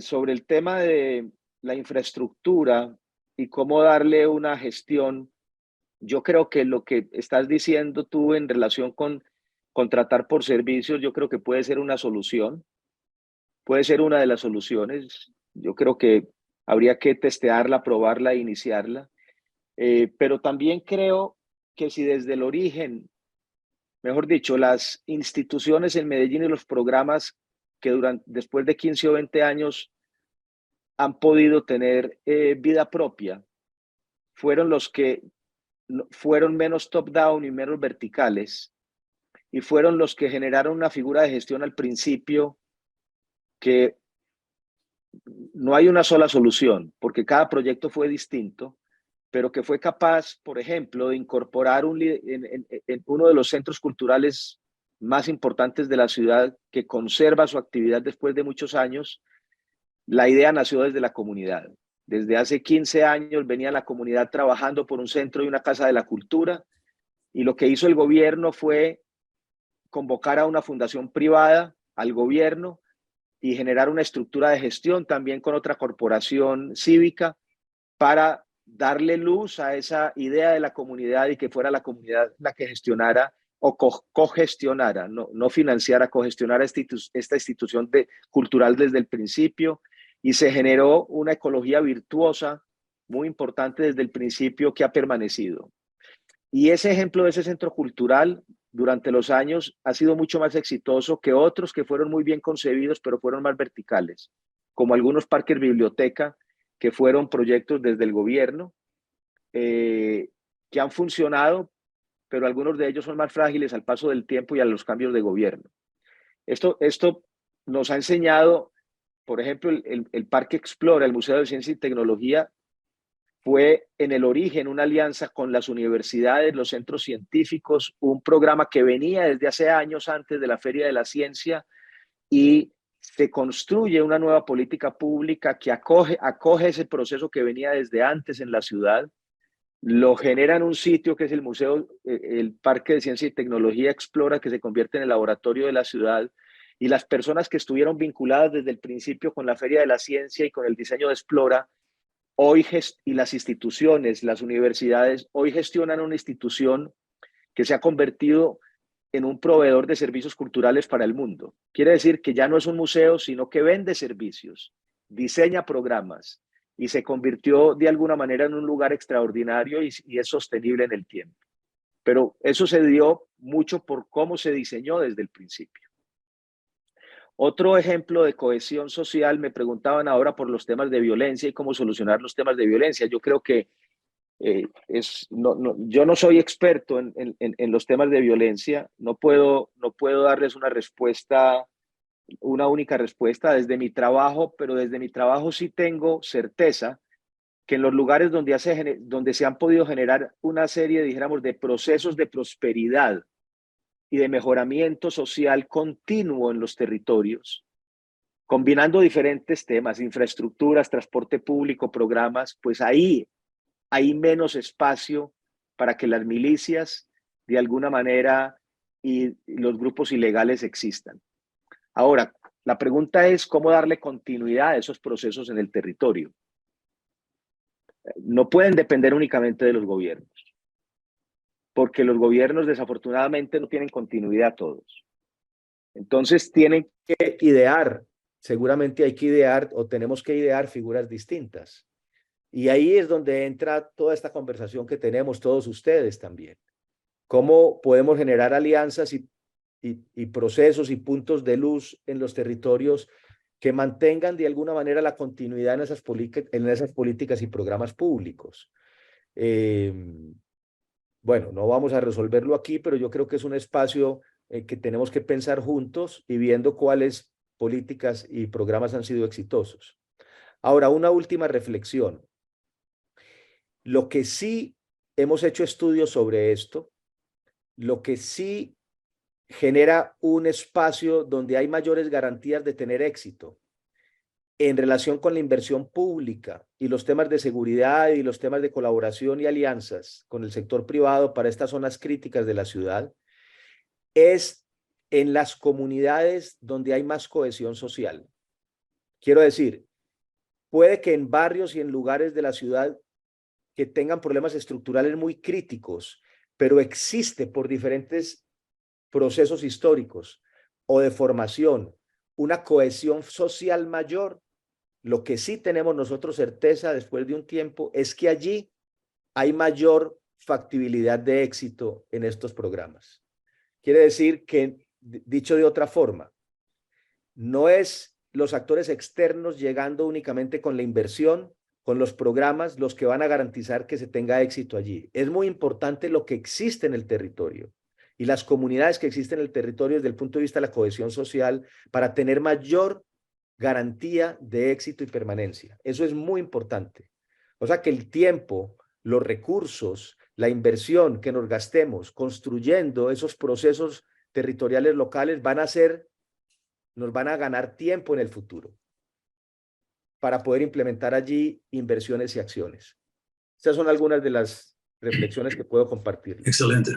Sobre el tema de la infraestructura y cómo darle una gestión, yo creo que lo que estás diciendo tú en relación con contratar por servicios, yo creo que puede ser una solución, puede ser una de las soluciones. Yo creo que habría que testearla, probarla e iniciarla. pero también creo que si desde el origen, mejor dicho, las instituciones en Medellín y los programas que después de 15 o 20 años han podido tener vida propia, fueron los que fueron menos top-down y menos verticales, y fueron los que generaron una figura de gestión al principio que no hay una sola solución, porque cada proyecto fue distinto, pero que fue capaz, por ejemplo, de incorporar en uno de los centros culturales más importantes de la ciudad, que conserva su actividad después de muchos años. La idea nació desde la comunidad. Desde hace 15 años venía la comunidad trabajando por un centro y una casa de la cultura, y lo que hizo el gobierno fue convocar a una fundación privada, al gobierno, y generar una estructura de gestión también con otra corporación cívica para darle luz a esa idea de la comunidad y que fuera la comunidad la que gestionara o cogestionara, no financiara, cogestionara esta institución cultural desde el principio, y se generó una ecología virtuosa muy importante desde el principio que ha permanecido. Y ese ejemplo de ese centro cultural durante los años ha sido mucho más exitoso que otros que fueron muy bien concebidos, pero fueron más verticales, como algunos parques biblioteca, que fueron proyectos desde el gobierno, que han funcionado, pero algunos de ellos son más frágiles al paso del tiempo y a los cambios de gobierno. Esto nos ha enseñado, por ejemplo, el Parque Explora, el Museo de Ciencia y Tecnología, fue en el origen una alianza con las universidades, los centros científicos, un programa que venía desde hace años antes de la Feria de la Ciencia, y se construye una nueva política pública que acoge ese proceso que venía desde antes en la ciudad, lo genera en un sitio que es el museo, el Parque de Ciencia y Tecnología Explora, que se convierte en el laboratorio de la ciudad, y las personas que estuvieron vinculadas desde el principio con la Feria de la Ciencia y con el diseño de Explora, y las instituciones, las universidades, hoy gestionan una institución que se ha convertido en un proveedor de servicios culturales para el mundo. Quiere decir que ya no es un museo, sino que vende servicios, diseña programas, y se convirtió de alguna manera en un lugar extraordinario y es sostenible en el tiempo. Pero eso se dio mucho por cómo se diseñó desde el principio. Otro ejemplo de cohesión social, me preguntaban ahora por los temas de violencia y cómo solucionar los temas de violencia. Yo creo que yo no soy experto en los temas de violencia, no puedo darles una única respuesta desde mi trabajo, pero desde mi trabajo sí tengo certeza que en los lugares donde se han podido generar una serie, dijéramos, de procesos de prosperidad y de mejoramiento social continuo en los territorios, combinando diferentes temas, infraestructuras, transporte público, programas, pues ahí hay menos espacio para que las milicias, de alguna manera, y los grupos ilegales existan. Ahora, la pregunta es cómo darle continuidad a esos procesos en el territorio. No pueden depender únicamente de los gobiernos, porque los gobiernos desafortunadamente no tienen continuidad todos. Entonces tienen que idear, seguramente hay que idear o tenemos que idear figuras distintas. Y ahí es donde entra toda esta conversación que tenemos todos ustedes también. ¿Cómo podemos generar alianzas y procesos y puntos de luz en los territorios que mantengan de alguna manera la continuidad en esas políticas y programas públicos? Bueno, no vamos a resolverlo aquí, pero yo creo que es un espacio que tenemos que pensar juntos y viendo cuáles políticas y programas han sido exitosos. Ahora, una última reflexión. Lo que sí hemos hecho estudios sobre esto, lo que sí genera un espacio donde hay mayores garantías de tener éxito en relación con la inversión pública y los temas de seguridad y los temas de colaboración y alianzas con el sector privado para estas zonas críticas de la ciudad, es en las comunidades donde hay más cohesión social. Quiero decir, puede que en barrios y en lugares de la ciudad que tengan problemas estructurales muy críticos, pero existe por diferentes procesos históricos o de formación una cohesión social mayor. Lo que sí tenemos nosotros certeza después de un tiempo es que allí hay mayor factibilidad de éxito en estos programas. Quiere decir que, dicho de otra forma, no es los actores externos llegando únicamente con la inversión, con los programas, los que van a garantizar que se tenga éxito allí. Es muy importante lo que existe en el territorio y las comunidades que existen en el territorio desde el punto de vista de la cohesión social para tener mayor garantía de éxito y permanencia. Eso es muy importante. O sea que el tiempo, los recursos, la inversión que nos gastemos construyendo esos procesos territoriales locales nos van a ganar tiempo en el futuro para poder implementar allí inversiones y acciones. Estas son algunas de las reflexiones que puedo compartir. Excelente.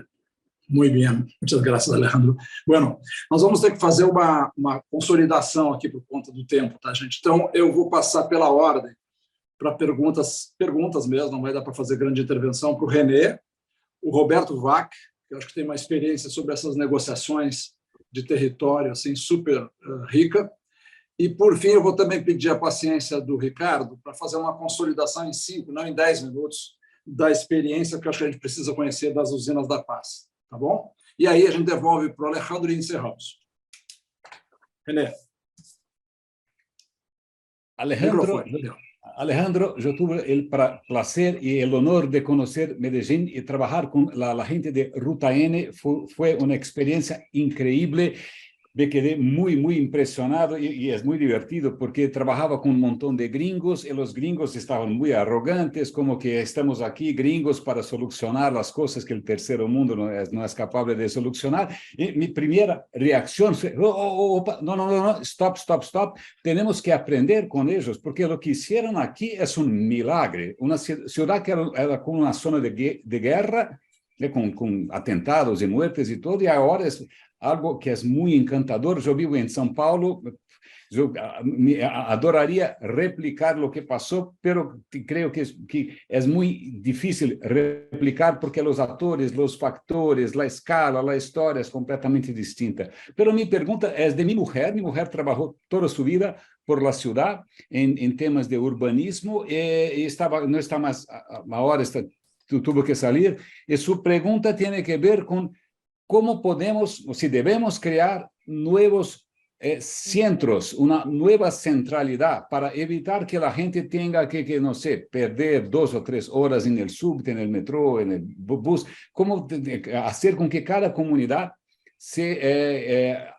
Muito bem, muitas graças, Alejandro. Bueno, nós vamos ter que fazer uma consolidação aqui por conta do tempo, tá, gente? Então, eu vou passar pela ordem para perguntas mesmo, não vai dar para fazer grande intervenção, para o René, o Roberto Vac, que eu acho que tem uma experiência sobre essas negociações de território assim, super rica, e, por fim, eu vou também pedir a paciência do Ricardo para fazer uma consolidação em 5, não em 10 minutos, da experiência que eu acho que a gente precisa conhecer das usinas da paz. Tá bom? E aí a gente devolve para o Alejandro e encerramos. René. Alejandro, yo tuve el placer y el honor de conocer Medellín y trabajar con la gente de Ruta N. Fue una experiencia increíble. Me quedé muy impresionado y es muy divertido porque trabajaba con un montón de gringos y los gringos estaban muy arrogantes, como que estamos aquí gringos para solucionar las cosas que el tercer mundo no es capaz de solucionar. Y mi primera reacción fue, no, stop. Tenemos que aprender con ellos porque lo que hicieron aquí es un milagre. Una ciudad que era como una zona de guerra, con atentados y muertes y todo, y ahora es algo que es muy encantador. Yo vivo en São Paulo, yo adoraría replicar lo que pasó, pero creo que es muy difícil replicar porque los actores, los factores, la escala, la historia es completamente distinta. Pero mi pregunta es de mi mujer trabajó toda su vida por la ciudad en temas de urbanismo y no está más, ahora tuvo que salir, y su pregunta tiene que ver con cómo podemos, o si debemos crear nuevos centros, una nueva centralidad para evitar que la gente tenga que no sé, perder 2 o 3 horas en el subte, en el metro, en el bus. Cómo hacer con que cada comunidad sea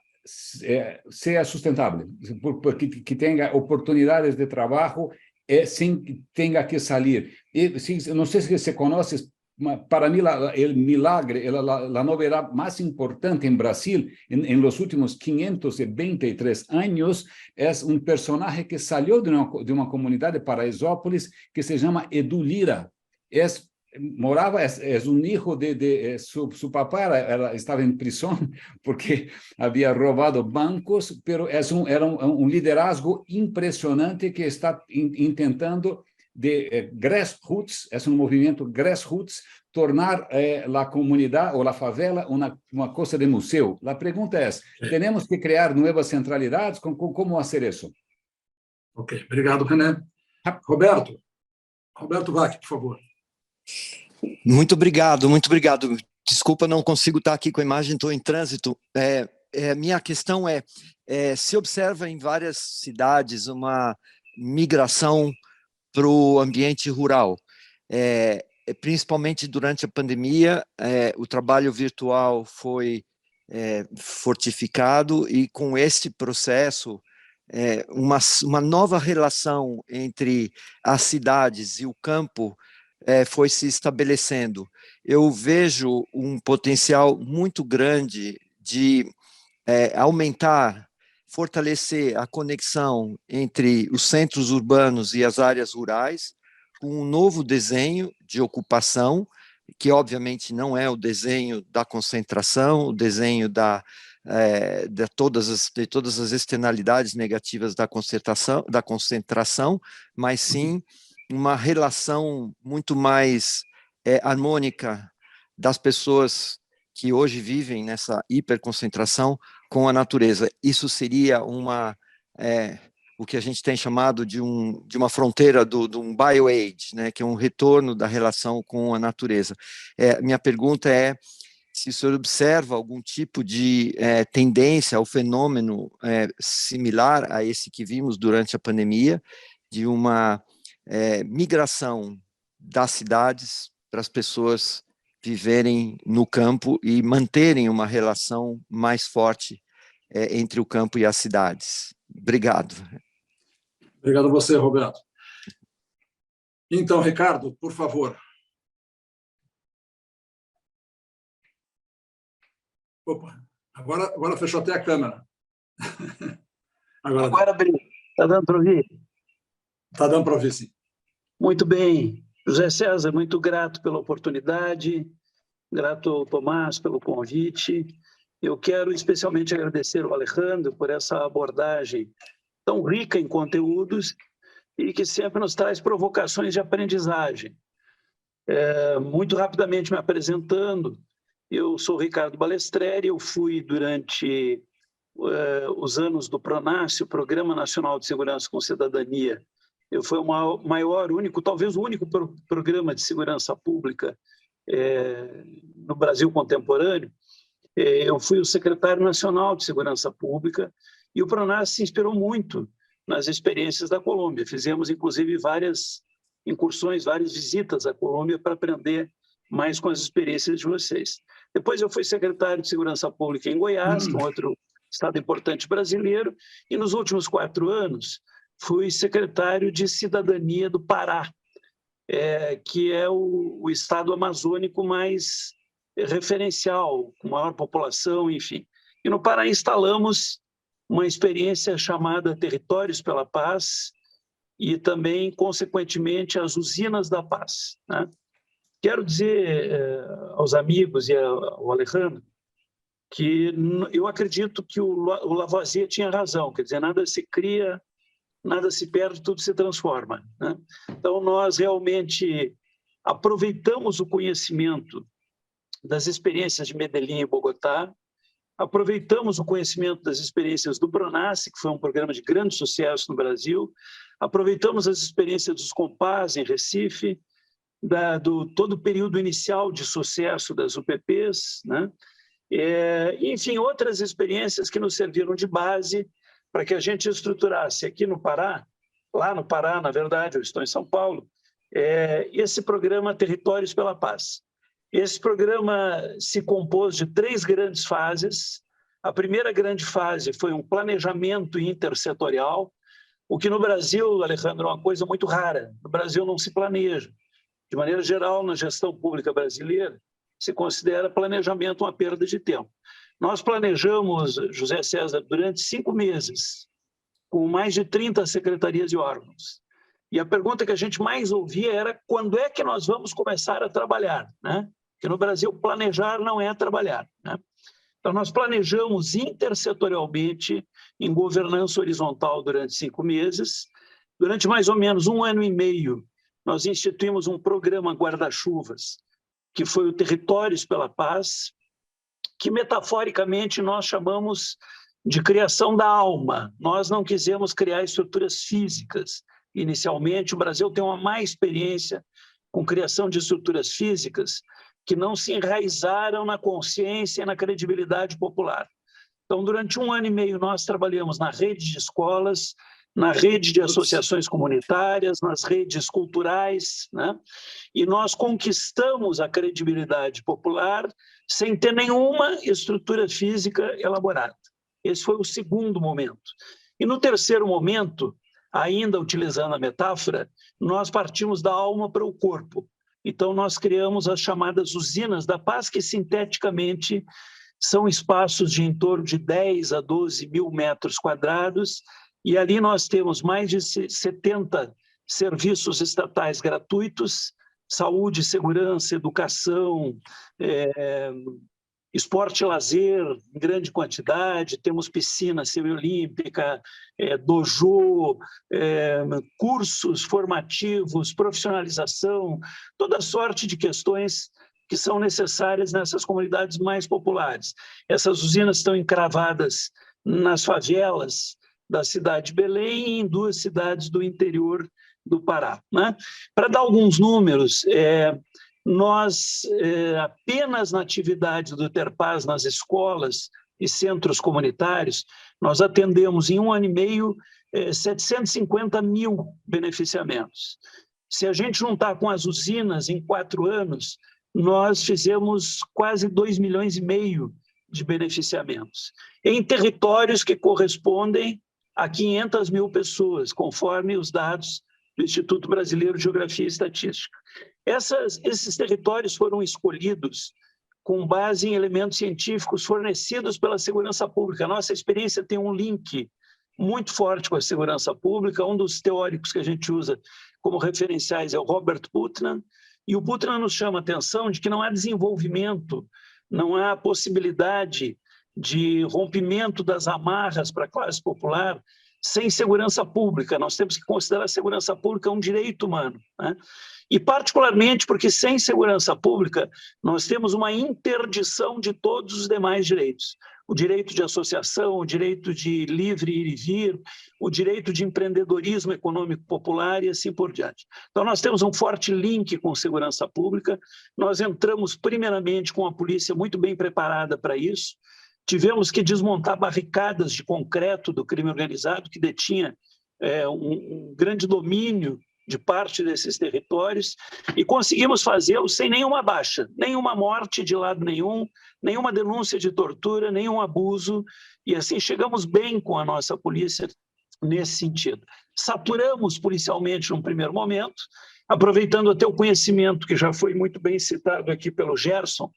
sustentable, que tenga oportunidades de trabajo sin que tenga que salir. Y, no sé si se conoce, para mí el milagre, la novedad más importante en Brasil en los últimos 523 años es un personaje que salió de una comunidad de Paraisópolis que se llama Edu Lira. Es un hijo de su papá, estaba en prisión porque había robado bancos, pero era un liderazgo impresionante que está intentando de grassroots, es un movimiento grassroots, tornar la comunidad o la favela una cosa de museo. La pregunta es, ¿tenemos que crear nuevas centralidades? ¿Cómo hacer eso? Ok, obrigado, René. Roberto Vac, por favor. Muito obrigado. Desculpa, não consigo estar aqui com a imagem, estou em trânsito. Minha questão se observa em várias cidades uma migração para o ambiente rural, principalmente durante a pandemia. O trabalho virtual foi fortificado e com este processo uma nova relação entre as cidades e o campo foi se estabelecendo. Eu vejo um potencial muito grande de aumentar, fortalecer a conexão entre os centros urbanos e as áreas rurais, com um novo desenho de ocupação, que obviamente não é o desenho da concentração, o desenho de todas as externalidades negativas da concentração, mas sim uma relação muito mais harmônica das pessoas que hoje vivem nessa hiperconcentração com a natureza. Isso seria uma o que a gente tem chamado de uma fronteira de um bioage, né, que é um retorno da relação com a natureza. Minha pergunta é se o senhor observa algum tipo de tendência ao fenômeno similar a esse que vimos durante a pandemia, de uma migração das cidades para as pessoas viverem no campo e manterem uma relação mais forte entre o campo e as cidades. Obrigado. Obrigado a você, Roberto. Então, Ricardo, por favor. Opa, agora fechou até a câmera. Agora abriu. Está dando para ouvir? Está dando para ouvir, sim. Muito bem. José César, muito grato pela oportunidade, grato ao Tomás pelo convite. Eu quero especialmente agradecer ao Alejandro por essa abordagem tão rica em conteúdos e que sempre nos traz provocações de aprendizagem. Muito rapidamente me apresentando, eu sou Ricardo Balestreri, eu fui durante os anos do PRONASSE, o Programa Nacional de Segurança com Cidadania. Eu fui o maior, único, talvez o único programa de segurança pública no Brasil contemporâneo. Eu fui o secretário nacional de Segurança Pública e o PRONASSE se inspirou muito nas experiências da Colômbia. Fizemos, inclusive, várias incursões, várias visitas à Colômbia para aprender mais com as experiências de vocês. Depois eu fui secretário de Segurança Pública em Goiás, que é um outro estado importante brasileiro, e nos últimos 4 anos fui secretário de Cidadania do Pará, que é o estado amazônico mais referencial, com maior população, enfim. E no Pará instalamos uma experiência chamada Territórios pela Paz e também, consequentemente, as Usinas da Paz, né? Quero dizer aos amigos e ao Alejandro que eu acredito que o Lavoisier tinha razão, quer dizer, nada se cria, nada se perde, tudo se transforma, né? Então, nós realmente aproveitamos o conhecimento das experiências de Medellín e Bogotá, aproveitamos o conhecimento das experiências do PRONASSE, que foi um programa de grande sucesso no Brasil, aproveitamos as experiências dos Compás em Recife, do todo o período inicial de sucesso das UPPs, né? Enfim, outras experiências que nos serviram de base para que a gente estruturasse aqui no Pará, lá no Pará, na verdade, eu estou em São Paulo, esse programa Territórios pela Paz. Esse programa se compôs de 3 grandes fases. A primeira grande fase foi um planejamento intersetorial, o que no Brasil, Alejandro, é uma coisa muito rara. No Brasil não se planeja. De maneira geral, na gestão pública brasileira, se considera planejamento uma perda de tempo. Nós planejamos, José César, durante 5 meses, com mais de 30 secretarias e órgãos. E a pergunta que a gente mais ouvia era quando é que nós vamos começar a trabalhar, né? Porque no Brasil, planejar não é trabalhar, né? Então, nós planejamos intersetorialmente em governança horizontal durante 5 meses. Durante mais ou menos 1 ano e meio, nós instituímos um programa guarda-chuvas, que foi o Territórios pela Paz, que metaforicamente nós chamamos de criação da alma. Nós não quisemos criar estruturas físicas. Inicialmente, o Brasil tem uma má experiência com criação de estruturas físicas que não se enraizaram na consciência e na credibilidade popular. Então, durante 1 ano e meio, nós trabalhamos na rede de escolas, na rede de associações comunitárias, nas redes culturais, né? E nós conquistamos a credibilidade popular sem ter nenhuma estrutura física elaborada. Esse foi o segundo momento. E no terceiro momento, ainda utilizando a metáfora, nós partimos da alma para o corpo. Então, nós criamos as chamadas Usinas da Paz, que sinteticamente são espaços de em torno de 10 a 12 mil metros quadrados, e ali nós temos mais de 70 serviços estatais gratuitos, saúde, segurança, educação, esporte e lazer em grande quantidade, temos piscina semiolímpica, dojo, cursos formativos, profissionalização, toda sorte de questões que são necessárias nessas comunidades mais populares. Essas usinas estão encravadas nas favelas, da cidade de Belém e em 2 cidades do interior do Pará, né? Para dar alguns números, nós, apenas na atividade do Terpaz nas escolas e centros comunitários, nós atendemos em 1 ano e meio 750 mil beneficiamentos. Se a gente juntar com as usinas, em 4 anos, nós fizemos quase 2,5 milhões de beneficiamentos, em territórios que correspondem a 500 mil pessoas, conforme os dados do Instituto Brasileiro de Geografia e Estatística. Esses territórios foram escolhidos com base em elementos científicos fornecidos pela segurança pública. A nossa experiência tem um link muito forte com a segurança pública. Um dos teóricos que a gente usa como referenciais é o Robert Putnam, e o Putnam nos chama a atenção de que não há desenvolvimento, não há possibilidade de rompimento das amarras para a classe popular sem segurança pública. Nós temos que considerar a segurança pública um direito humano, né? E particularmente porque sem segurança pública nós temos uma interdição de todos os demais direitos. O direito de associação, o direito de livre ir e vir, o direito de empreendedorismo econômico popular e assim por diante. Então nós temos um forte link com segurança pública, nós entramos primeiramente com a polícia muito bem preparada para isso, tivemos que desmontar barricadas de concreto do crime organizado que detinha um grande domínio de parte desses territórios e conseguimos fazê-lo sem nenhuma baixa, nenhuma morte de lado nenhum, nenhuma denúncia de tortura, nenhum abuso, e assim chegamos bem com a nossa polícia nesse sentido. Saturamos policialmente num primeiro momento, aproveitando até o conhecimento que já foi muito bem citado aqui pelo Gerson,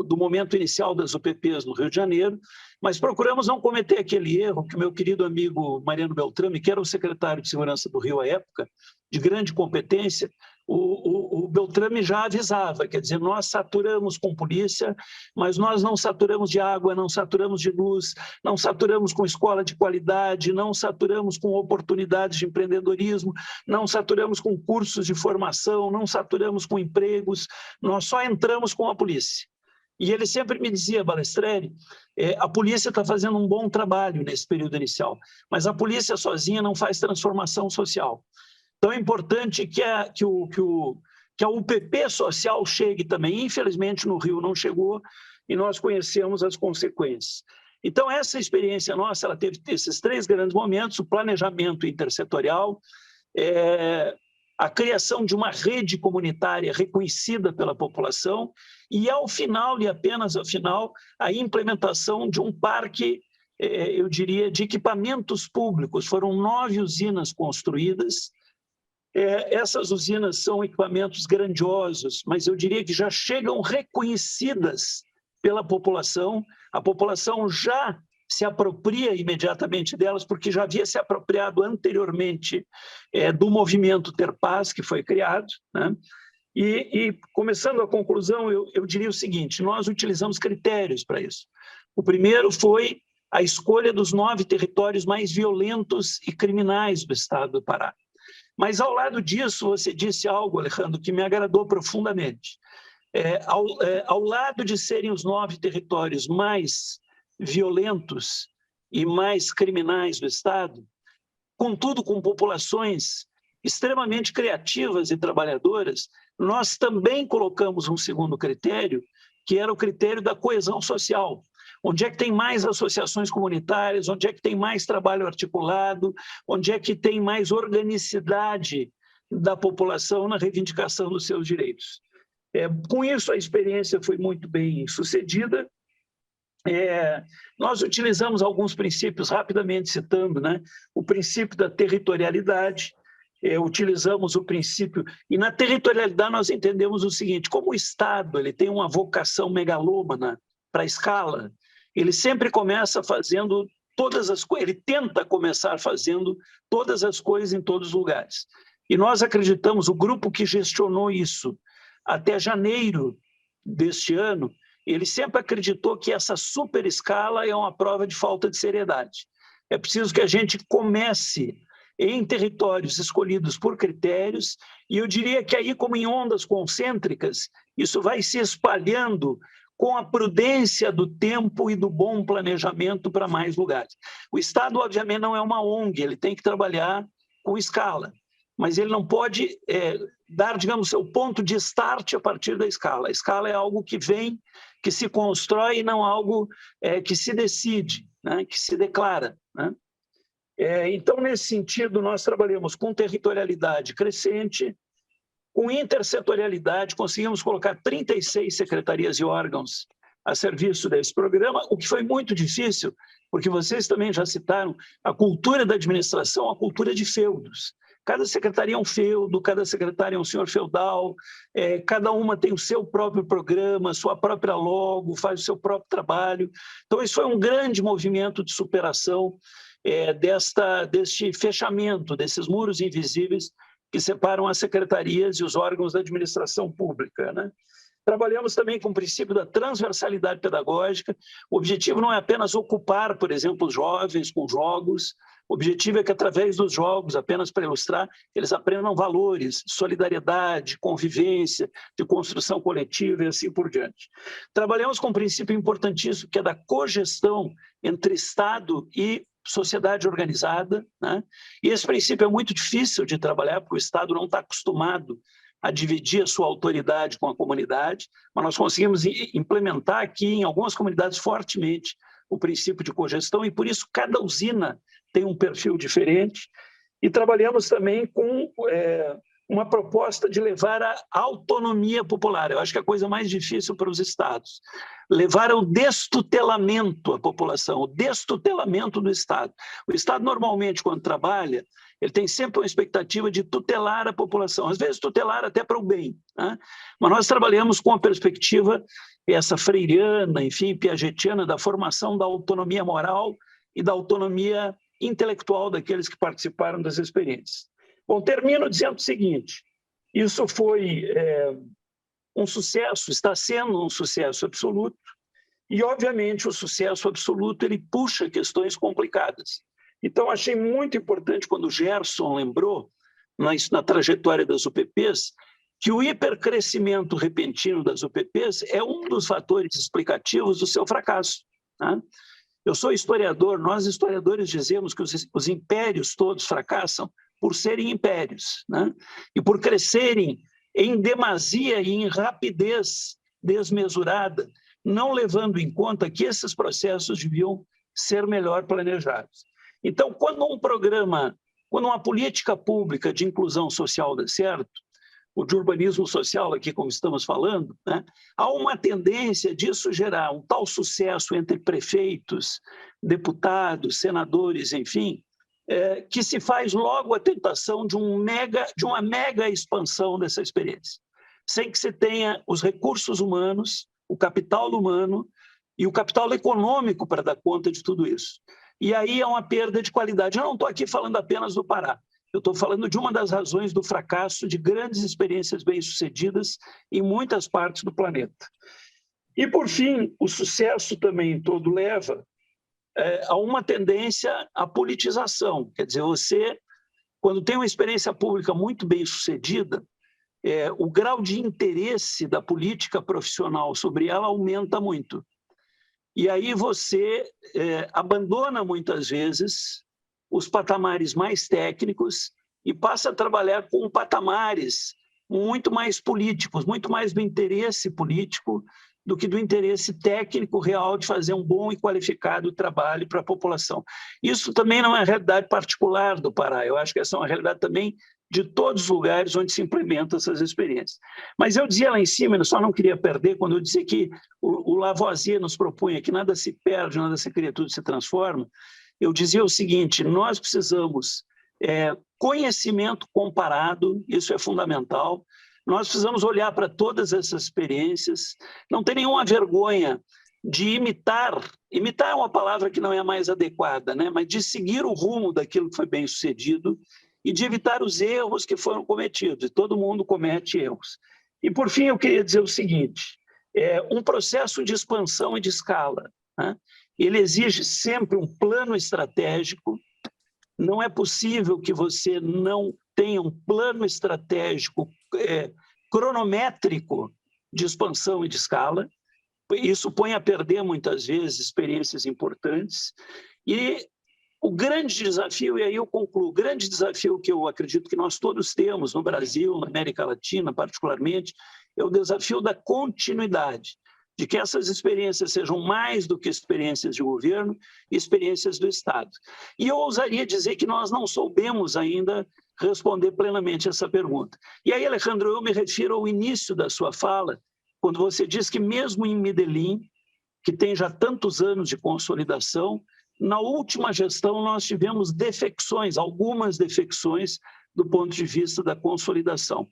do momento inicial das UPPs no Rio de Janeiro, mas procuramos não cometer aquele erro que o meu querido amigo Mariano Beltrame, que era o secretário de Segurança do Rio à época, de grande competência, o Beltrame já avisava, quer dizer, nós saturamos com polícia, mas nós não saturamos de água, não saturamos de luz, não saturamos com escola de qualidade, não saturamos com oportunidades de empreendedorismo, não saturamos com cursos de formação, não saturamos com empregos, nós só entramos com a polícia. E ele sempre me dizia, Balestreri, a polícia está fazendo um bom trabalho nesse período inicial, mas a polícia sozinha não faz transformação social. Então é importante que a UPP social chegue também. Infelizmente no Rio não chegou e nós conhecemos as consequências. Então essa experiência nossa, ela teve esses 3 grandes momentos: o planejamento intersetorial, a criação de uma rede comunitária reconhecida pela população e, ao final, e apenas ao final, a implementação de um parque, eu diria, de equipamentos públicos. Foram 9 usinas construídas. Essas usinas são equipamentos grandiosos, mas eu diria que já chegam reconhecidas pela população. A população já se apropria imediatamente delas, porque já havia se apropriado anteriormente do movimento Terpaz, que foi criado, né? E começando a conclusão, eu diria o seguinte: nós utilizamos critérios para isso. O primeiro foi a escolha dos 9 territórios mais violentos e criminais do estado do Pará. Mas, ao lado disso, você disse algo, Alejandro, que me agradou profundamente. Ao lado de serem os 9 territórios mais violentos e mais criminais do estado, contudo com populações extremamente criativas e trabalhadoras, nós também colocamos um segundo critério, que era o critério da coesão social. Onde é que tem mais associações comunitárias, onde é que tem mais trabalho articulado, onde é que tem mais organicidade da população na reivindicação dos seus direitos. Com isso, a experiência foi muito bem sucedida. Nós utilizamos alguns princípios, rapidamente citando, né? O princípio da territorialidade, utilizamos o princípio, e na territorialidade nós entendemos o seguinte: como o Estado ele tem uma vocação megalômana para a escala, ele sempre começa fazendo todas as coisas, ele tenta começar fazendo todas as coisas em todos os lugares. E nós acreditamos, o grupo que gestionou isso até janeiro deste ano, ele sempre acreditou que essa super escala é uma prova de falta de seriedade. É preciso que a gente comece em territórios escolhidos por critérios, e eu diria que aí, como em ondas concêntricas, isso vai se espalhando com a prudência do tempo e do bom planejamento para mais lugares. O Estado, obviamente, não é uma ONG, ele tem que trabalhar com escala, mas ele não pode dar, digamos, seu ponto de start a partir da escala. A escala é algo que vem, que se constrói, não algo que se decide, né, que se declara, né? Então, nesse sentido, nós trabalhamos com territorialidade crescente, com intersetorialidade, conseguimos colocar 36 secretarias e órgãos a serviço desse programa, o que foi muito difícil, porque vocês também já citaram a cultura da administração, a cultura de feudos. Cada secretaria é um feudo, cada secretário é um senhor feudal, cada uma tem o seu próprio programa, sua própria logo, faz o seu próprio trabalho. Então, isso foi um grande movimento de superação deste fechamento, desses muros invisíveis que separam as secretarias e os órgãos da administração pública, né? Trabalhamos também com o princípio da transversalidade pedagógica. O objetivo não é apenas ocupar, por exemplo, os jovens com jogos. O objetivo é que, através dos jogos, apenas para ilustrar, eles aprendam valores, solidariedade, convivência, de construção coletiva e assim por diante. Trabalhamos com um princípio importantíssimo, que é da cogestão entre Estado e sociedade organizada, né? E esse princípio é muito difícil de trabalhar, porque o Estado não está acostumado a dividir a sua autoridade com a comunidade, mas nós conseguimos implementar aqui em algumas comunidades fortemente o princípio de cogestão, e por isso cada usina tem um perfil diferente. E trabalhamos também com uma proposta de levar a autonomia popular. Eu acho que é a coisa mais difícil para os estados. Levar ao destutelamento a população, o destutelamento do Estado. O Estado, normalmente, quando trabalha, ele tem sempre uma expectativa de tutelar a população, às vezes tutelar até para o bem, né? Mas nós trabalhamos com a perspectiva, essa freiriana, enfim, piagetiana, da formação da autonomia moral e da autonomia intelectual daqueles que participaram das experiências. Bom, termino dizendo o seguinte: isso foi um sucesso, está sendo um sucesso absoluto, e, obviamente, o sucesso absoluto ele puxa questões complicadas. Então, achei muito importante quando o Gerson lembrou, na trajetória das UPPs, que o hipercrescimento repentino das UPPs é um dos fatores explicativos do seu fracasso, né? Eu sou historiador, nós historiadores dizemos que os impérios todos fracassam por serem impérios, né? E por crescerem em demasia e em rapidez desmesurada, não levando em conta que esses processos deviam ser melhor planejados. Então, quando uma política pública de inclusão social dá certo, o de urbanismo social aqui, como estamos falando, né, há uma tendência disso gerar um tal sucesso entre prefeitos, deputados, senadores, enfim, que se faz logo a tentação de uma mega expansão dessa experiência, sem que se tenha os recursos humanos, o capital humano e o capital econômico para dar conta de tudo isso. E aí é uma perda de qualidade. Eu não estou aqui falando apenas do Pará, eu estou falando de uma das razões do fracasso de grandes experiências bem-sucedidas em muitas partes do planeta. E, por fim, o sucesso também todo leva a uma tendência à politização. Quer dizer, você, quando tem uma experiência pública muito bem-sucedida, o grau de interesse da política profissional sobre ela aumenta muito. E aí você abandona, muitas vezes, os patamares mais técnicos e passa a trabalhar com patamares muito mais políticos, muito mais do interesse político do que do interesse técnico real de fazer um bom e qualificado trabalho para a população. Isso também não é a realidade particular do Pará, eu acho que essa é uma realidade também de todos os lugares onde se implementam essas experiências. Mas eu dizia lá em cima, eu só não queria perder, quando eu dizia que o Lavoisier nos propunha que nada se perde, nada se cria, tudo se transforma, eu dizia o seguinte: nós precisamos conhecimento comparado, isso é fundamental, nós precisamos olhar para todas essas experiências, não tem nenhuma vergonha de imitar é uma palavra que não é a mais adequada, né? Mas de seguir o rumo daquilo que foi bem sucedido e de evitar os erros que foram cometidos, e todo mundo comete erros. E, por fim, eu queria dizer o seguinte: um processo de expansão e de escala, né? Ele exige sempre um plano estratégico. Não é possível que você não tenha um plano estratégico cronométrico de expansão e de escala. isso põe a perder, muitas vezes, experiências importantes. E o grande desafio, e aí eu concluo, o grande desafio que eu acredito que nós todos temos no Brasil, na América Latina particularmente, é o desafio da continuidade, de que essas experiências sejam mais do que experiências de governo, experiências do Estado. E eu ousaria dizer que nós não soubemos ainda responder plenamente essa pergunta. E aí, Alejandro, eu me refiro ao início da sua fala, quando você diz que mesmo em Medellín, que tem já tantos anos de consolidação, na última gestão nós tivemos defecções, algumas defecções do ponto de vista da consolidação.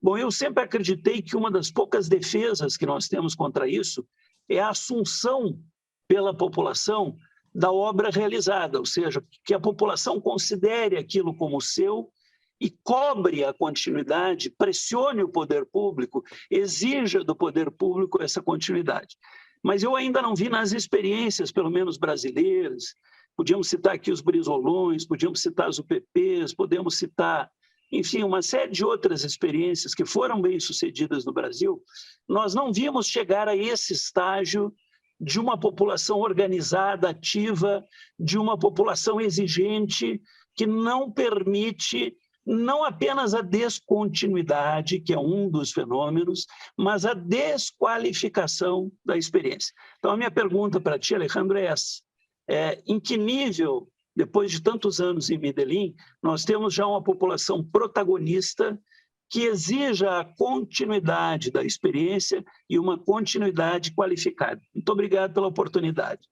Bom, eu sempre acreditei que uma das poucas defesas que nós temos contra isso é a assunção pela população da obra realizada, ou seja, que a população considere aquilo como seu e cobre a continuidade, pressione o poder público, exija do poder público essa continuidade. Mas eu ainda não vi nas experiências, pelo menos brasileiras, podíamos citar aqui os Brizolões, podíamos citar os UPPs, podemos citar, enfim, uma série de outras experiências que foram bem-sucedidas no Brasil, nós não vimos chegar a esse estágio de uma população organizada, ativa, de uma população exigente, que não permite não apenas a descontinuidade, que é um dos fenômenos, mas a desqualificação da experiência. Então, a minha pergunta para ti, Alejandro, é essa. Em que nível, depois de tantos anos em Medellín, nós temos já uma população protagonista que exija a continuidade da experiência e uma continuidade qualificada? Muito obrigado pela oportunidade.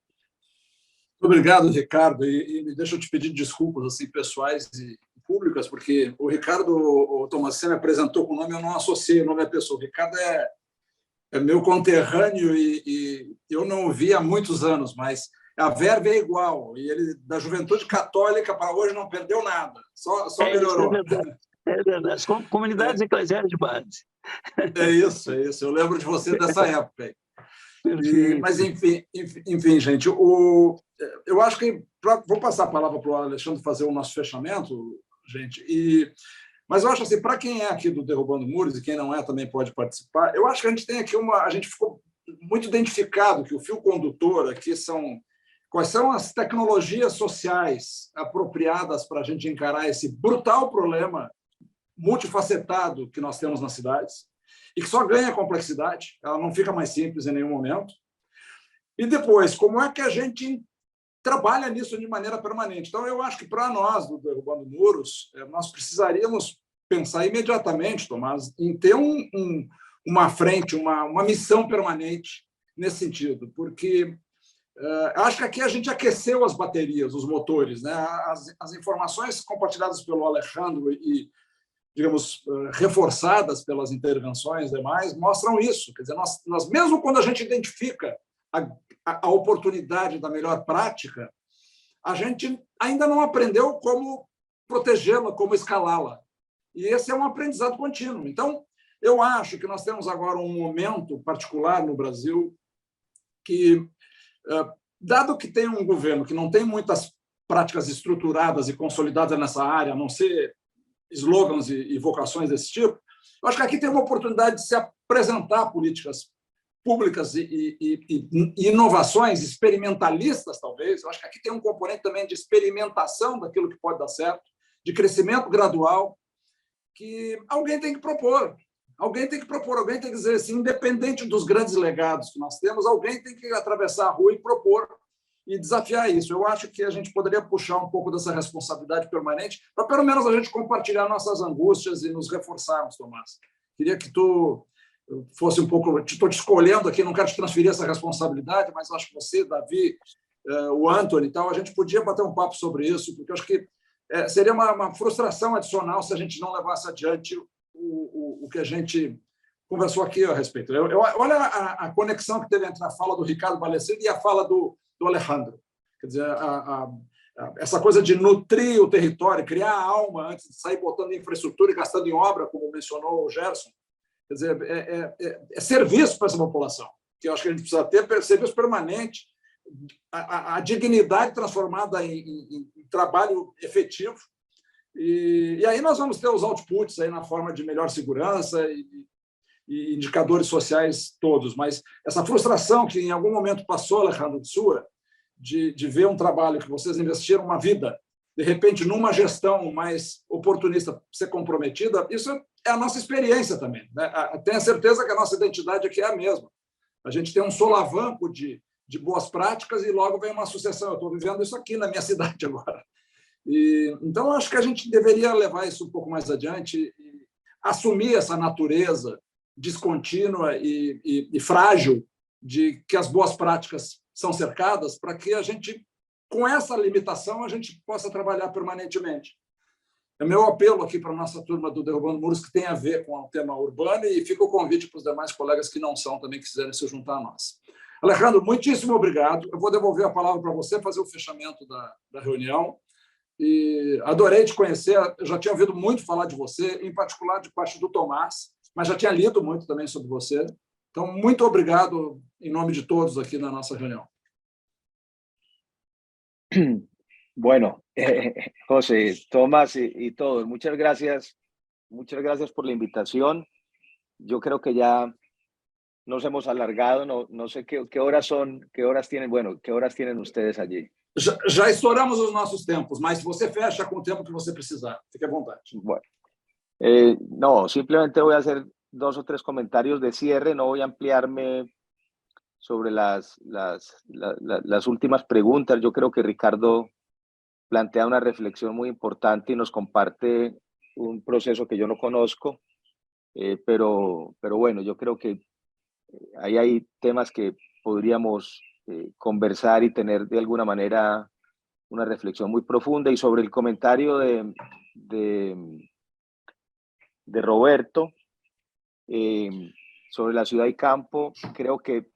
Obrigado, Ricardo. E deixa eu te pedir desculpas assim, pessoais e públicas, porque o Ricardo Tomasini me apresentou com o nome, eu não associei o nome à pessoa. O Ricardo é meu conterrâneo e eu não o vi há muitos anos, mas a verve é igual. E ele, da juventude católica para hoje, não perdeu nada, só melhorou. É verdade. As comunidades eclesiais de base. É isso. Eu lembro de você dessa época. Mas, enfim, gente, eu acho que... Vou passar a palavra para o Alexandre fazer o nosso fechamento, gente. Mas eu acho assim, para quem é aqui do Derrubando Muros, e quem não é também pode participar, eu acho que a gente tem aqui a gente ficou muito identificado que o fio condutor aqui quais são as tecnologias sociais apropriadas para a gente encarar esse brutal problema multifacetado que nós temos nas cidades, e que só ganha complexidade, ela não fica mais simples em nenhum momento. E depois, como é que a gente trabalha nisso de maneira permanente? Então, eu acho que para nós, do Derrubando Muros, nós precisaríamos pensar imediatamente, Tomás, em ter uma frente, uma missão permanente nesse sentido, porque acho que aqui a gente aqueceu as baterias, os motores, né? As informações compartilhadas pelo Alejandro e, digamos, reforçadas pelas intervenções demais, mostram isso. Quer dizer, nós mesmo quando a gente identifica a oportunidade da melhor prática, a gente ainda não aprendeu como protegê-la, como escalá-la. E esse é um aprendizado contínuo. Então, eu acho que nós temos agora um momento particular no Brasil que, dado que tem um governo que não tem muitas práticas estruturadas e consolidadas nessa área, a não ser slogans e vocações desse tipo, eu acho que aqui tem uma oportunidade de se apresentar políticas públicas e inovações experimentalistas, talvez. Eu acho que aqui tem um componente também de experimentação daquilo que pode dar certo, de crescimento gradual, que alguém tem que propor. Alguém tem que dizer assim, independente dos grandes legados que nós temos, alguém tem que atravessar a rua e propor e desafiar isso. Eu acho que a gente poderia puxar um pouco dessa responsabilidade permanente para, pelo menos, a gente compartilhar nossas angústias e nos reforçarmos, Tomás. Queria que tu fosse um pouco... Estou te escolhendo aqui, não quero te transferir essa responsabilidade, mas acho que você, Davi, o Anthony e tal, a gente podia bater um papo sobre isso, porque eu acho que seria uma frustração adicional se a gente não levasse adiante o que a gente conversou aqui a respeito. Olha a conexão que teve entre a fala do Ricardo Balestrini e a fala do Alejandro. Quer dizer, essa coisa de nutrir o território, criar a alma antes de sair botando em infraestrutura e gastando em obra, como mencionou o Gerson. Quer dizer, é serviço para essa população, que eu acho que a gente precisa ter serviço permanente, a dignidade transformada em trabalho efetivo. E aí nós vamos ter os outputs aí na forma de melhor segurança e indicadores sociais todos, mas essa frustração que em algum momento passou, Alejandro, de sua, de ver um trabalho que vocês investiram uma vida, de repente, numa gestão mais oportunista, ser comprometida, isso é a nossa experiência também, né? Tenho certeza que a nossa identidade aqui é a mesma. A gente tem um solavanco de boas práticas e logo vem uma sucessão. Eu estou vivendo isso aqui na minha cidade agora. Então, acho que a gente deveria levar isso um pouco mais adiante e assumir essa natureza descontínua e frágil de que as boas práticas são cercadas, para que a gente, com essa limitação, a gente possa trabalhar permanentemente. É meu apelo aqui para a nossa turma do Derrubando Muros, que tem a ver com o tema urbano, e fica o convite para os demais colegas que não são, também quiserem se juntar a nós. Alejandro, muitíssimo obrigado. Eu vou devolver a palavra para você, fazer o fechamento da reunião. E adorei te conhecer, eu já tinha ouvido muito falar de você, em particular de parte do Tomás, mas já tinha lido muito também sobre você. Então, muito obrigado em nome de todos aqui na nossa reunião. Bueno, José, Tomás y todos, muchas gracias por la invitación. Yo creo que ya nos hemos alargado, no sé qué horas son, qué horas tienen ustedes allí. Já estouramos os nossos tempos, mas você fecha com o tempo que você precisar. Fique à vontade. Bueno, no, simplemente voy a hacer 2 o 3 comentarios de cierre, no voy a ampliarme sobre las últimas preguntas. Yo creo que Ricardo plantea una reflexión muy importante y nos comparte un proceso que yo no conozco, pero bueno, yo creo que ahí hay temas que podríamos conversar y tener de alguna manera una reflexión muy profunda. Y sobre el comentario de Roberto sobre la ciudad y campo, creo que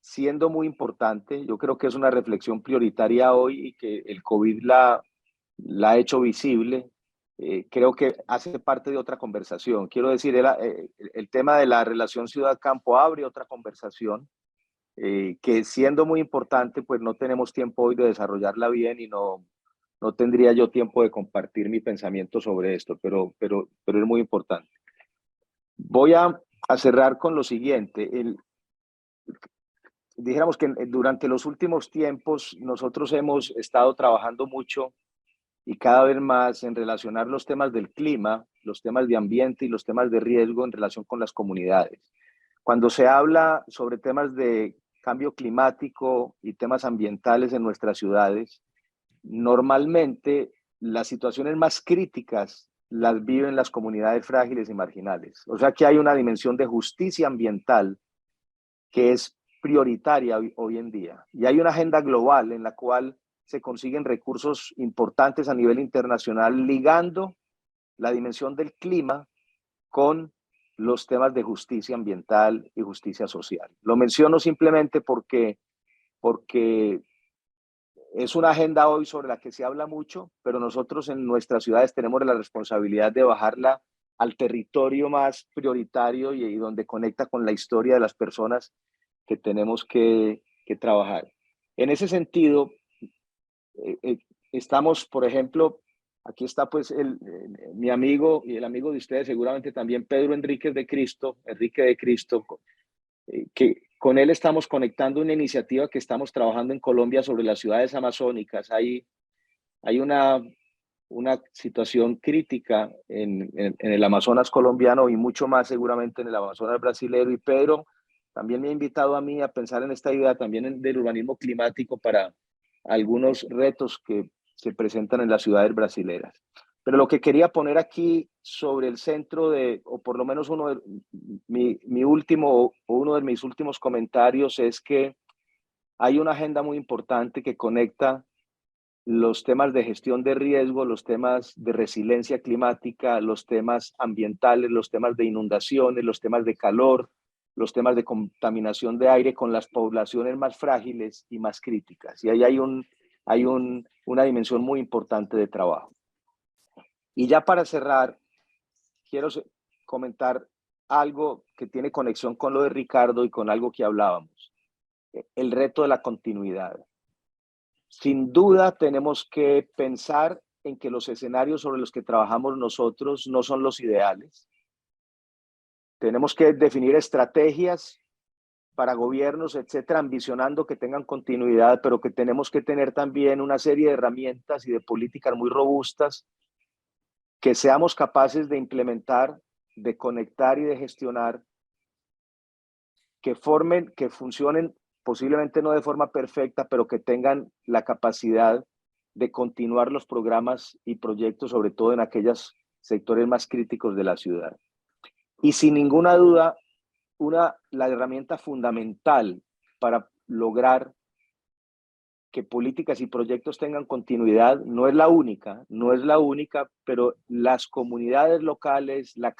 siendo muy importante, yo creo que es una reflexión prioritaria hoy y que el COVID la ha hecho visible. Creo que hace parte de otra conversación. Quiero decir, el tema de la relación ciudad-campo abre otra conversación que siendo muy importante, pues no tenemos tiempo hoy de desarrollarla bien y no tendría yo tiempo de compartir mi pensamiento sobre esto, pero es muy importante. Voy a cerrar con lo siguiente. Dijéramos que durante los últimos tiempos nosotros hemos estado trabajando mucho y cada vez más en relacionar los temas del clima, los temas de ambiente y los temas de riesgo en relación con las comunidades. Cuando se habla sobre temas de cambio climático y temas ambientales en nuestras ciudades, normalmente las situaciones más críticas las viven las comunidades frágiles y marginales. O sea que hay una dimensión de justicia ambiental que es prioritaria hoy en día. Y hay una agenda global en la cual se consiguen recursos importantes a nivel internacional ligando la dimensión del clima con los temas de justicia ambiental y justicia social. Lo menciono simplemente porque es una agenda hoy sobre la que se habla mucho, pero nosotros en nuestras ciudades tenemos la responsabilidad de bajarla al territorio más prioritario y donde conecta con la historia de las personas que tenemos que trabajar. En ese sentido, estamos, por ejemplo, aquí está pues mi amigo y el amigo de ustedes, seguramente también Pedro Enrique de Cristo, que con él estamos conectando una iniciativa que estamos trabajando en Colombia sobre las ciudades amazónicas. Hay una situación crítica en el Amazonas colombiano y mucho más seguramente en el Amazonas brasilero, y Pedro también me ha invitado a mí a pensar en esta idea también del urbanismo climático para algunos retos que se presentan en las ciudades brasileras. Pero lo que quería poner aquí sobre el centro o por lo menos uno de mis últimos comentarios, es que hay una agenda muy importante que conecta los temas de gestión de riesgo, los temas de resiliencia climática, los temas ambientales, los temas de inundaciones, los temas de calor, los temas de contaminación de aire con las poblaciones más frágiles y más críticas. Y ahí hay una dimensión muy importante de trabajo. Y ya para cerrar, quiero comentar algo que tiene conexión con lo de Ricardo y con algo que hablábamos. El reto de la continuidad. Sin duda tenemos que pensar en que los escenarios sobre los que trabajamos nosotros no son los ideales. Tenemos que definir estrategias para gobiernos, etcétera, ambicionando que tengan continuidad, pero que tenemos que tener también una serie de herramientas y de políticas muy robustas que seamos capaces de implementar, de conectar y de gestionar, que funcionen posiblemente no de forma perfecta, pero que tengan la capacidad de continuar los programas y proyectos, sobre todo en aquellos sectores más críticos de la ciudad. Y sin ninguna duda, la herramienta fundamental para lograr que políticas y proyectos tengan continuidad no es la única, pero las comunidades locales, la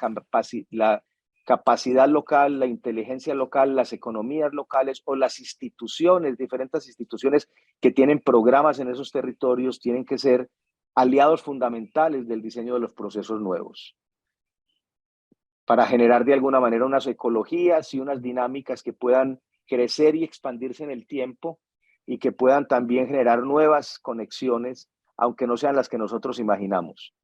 capacidad local, la inteligencia local, las economías locales o las instituciones, diferentes instituciones que tienen programas en esos territorios, tienen que ser aliados fundamentales del diseño de los procesos nuevos, para generar de alguna manera unas ecologías y unas dinámicas que puedan crecer y expandirse en el tiempo y que puedan también generar nuevas conexiones, aunque no sean las que nosotros imaginamos.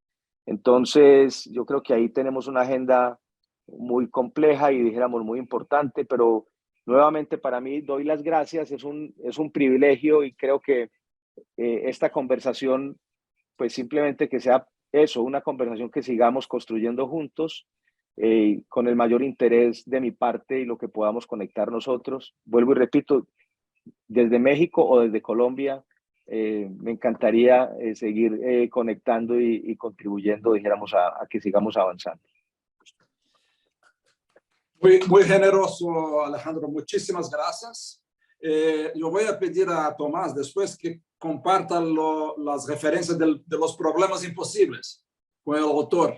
Entonces, yo creo que ahí tenemos una agenda muy compleja y dijéramos muy importante, pero nuevamente para mí doy las gracias, es un privilegio y creo que esta conversación, pues simplemente que sea eso, una conversación que sigamos construyendo juntos, con el mayor interés de mi parte y lo que podamos conectar nosotros. Vuelvo y repito, desde México o desde Colombia, me encantaría seguir conectando y contribuyendo, dijéramos, a que sigamos avanzando. Muy generoso, Alejandro. Muchísimas gracias. Yo voy a pedir a Tomás después que comparta las referencias de los problemas imposibles con el autor.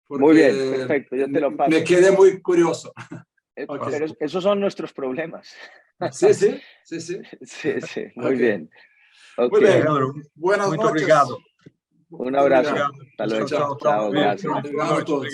Muy bien, perfecto, yo te lo paso. Me quedé muy curioso. Okay. Pero esos son nuestros problemas. Sí. Sí, muy bien. Okay. Muy bien, buenas noches. Obrigado. Un abrazo. Hasta luego. Chao, gracias. Obrigado a todos.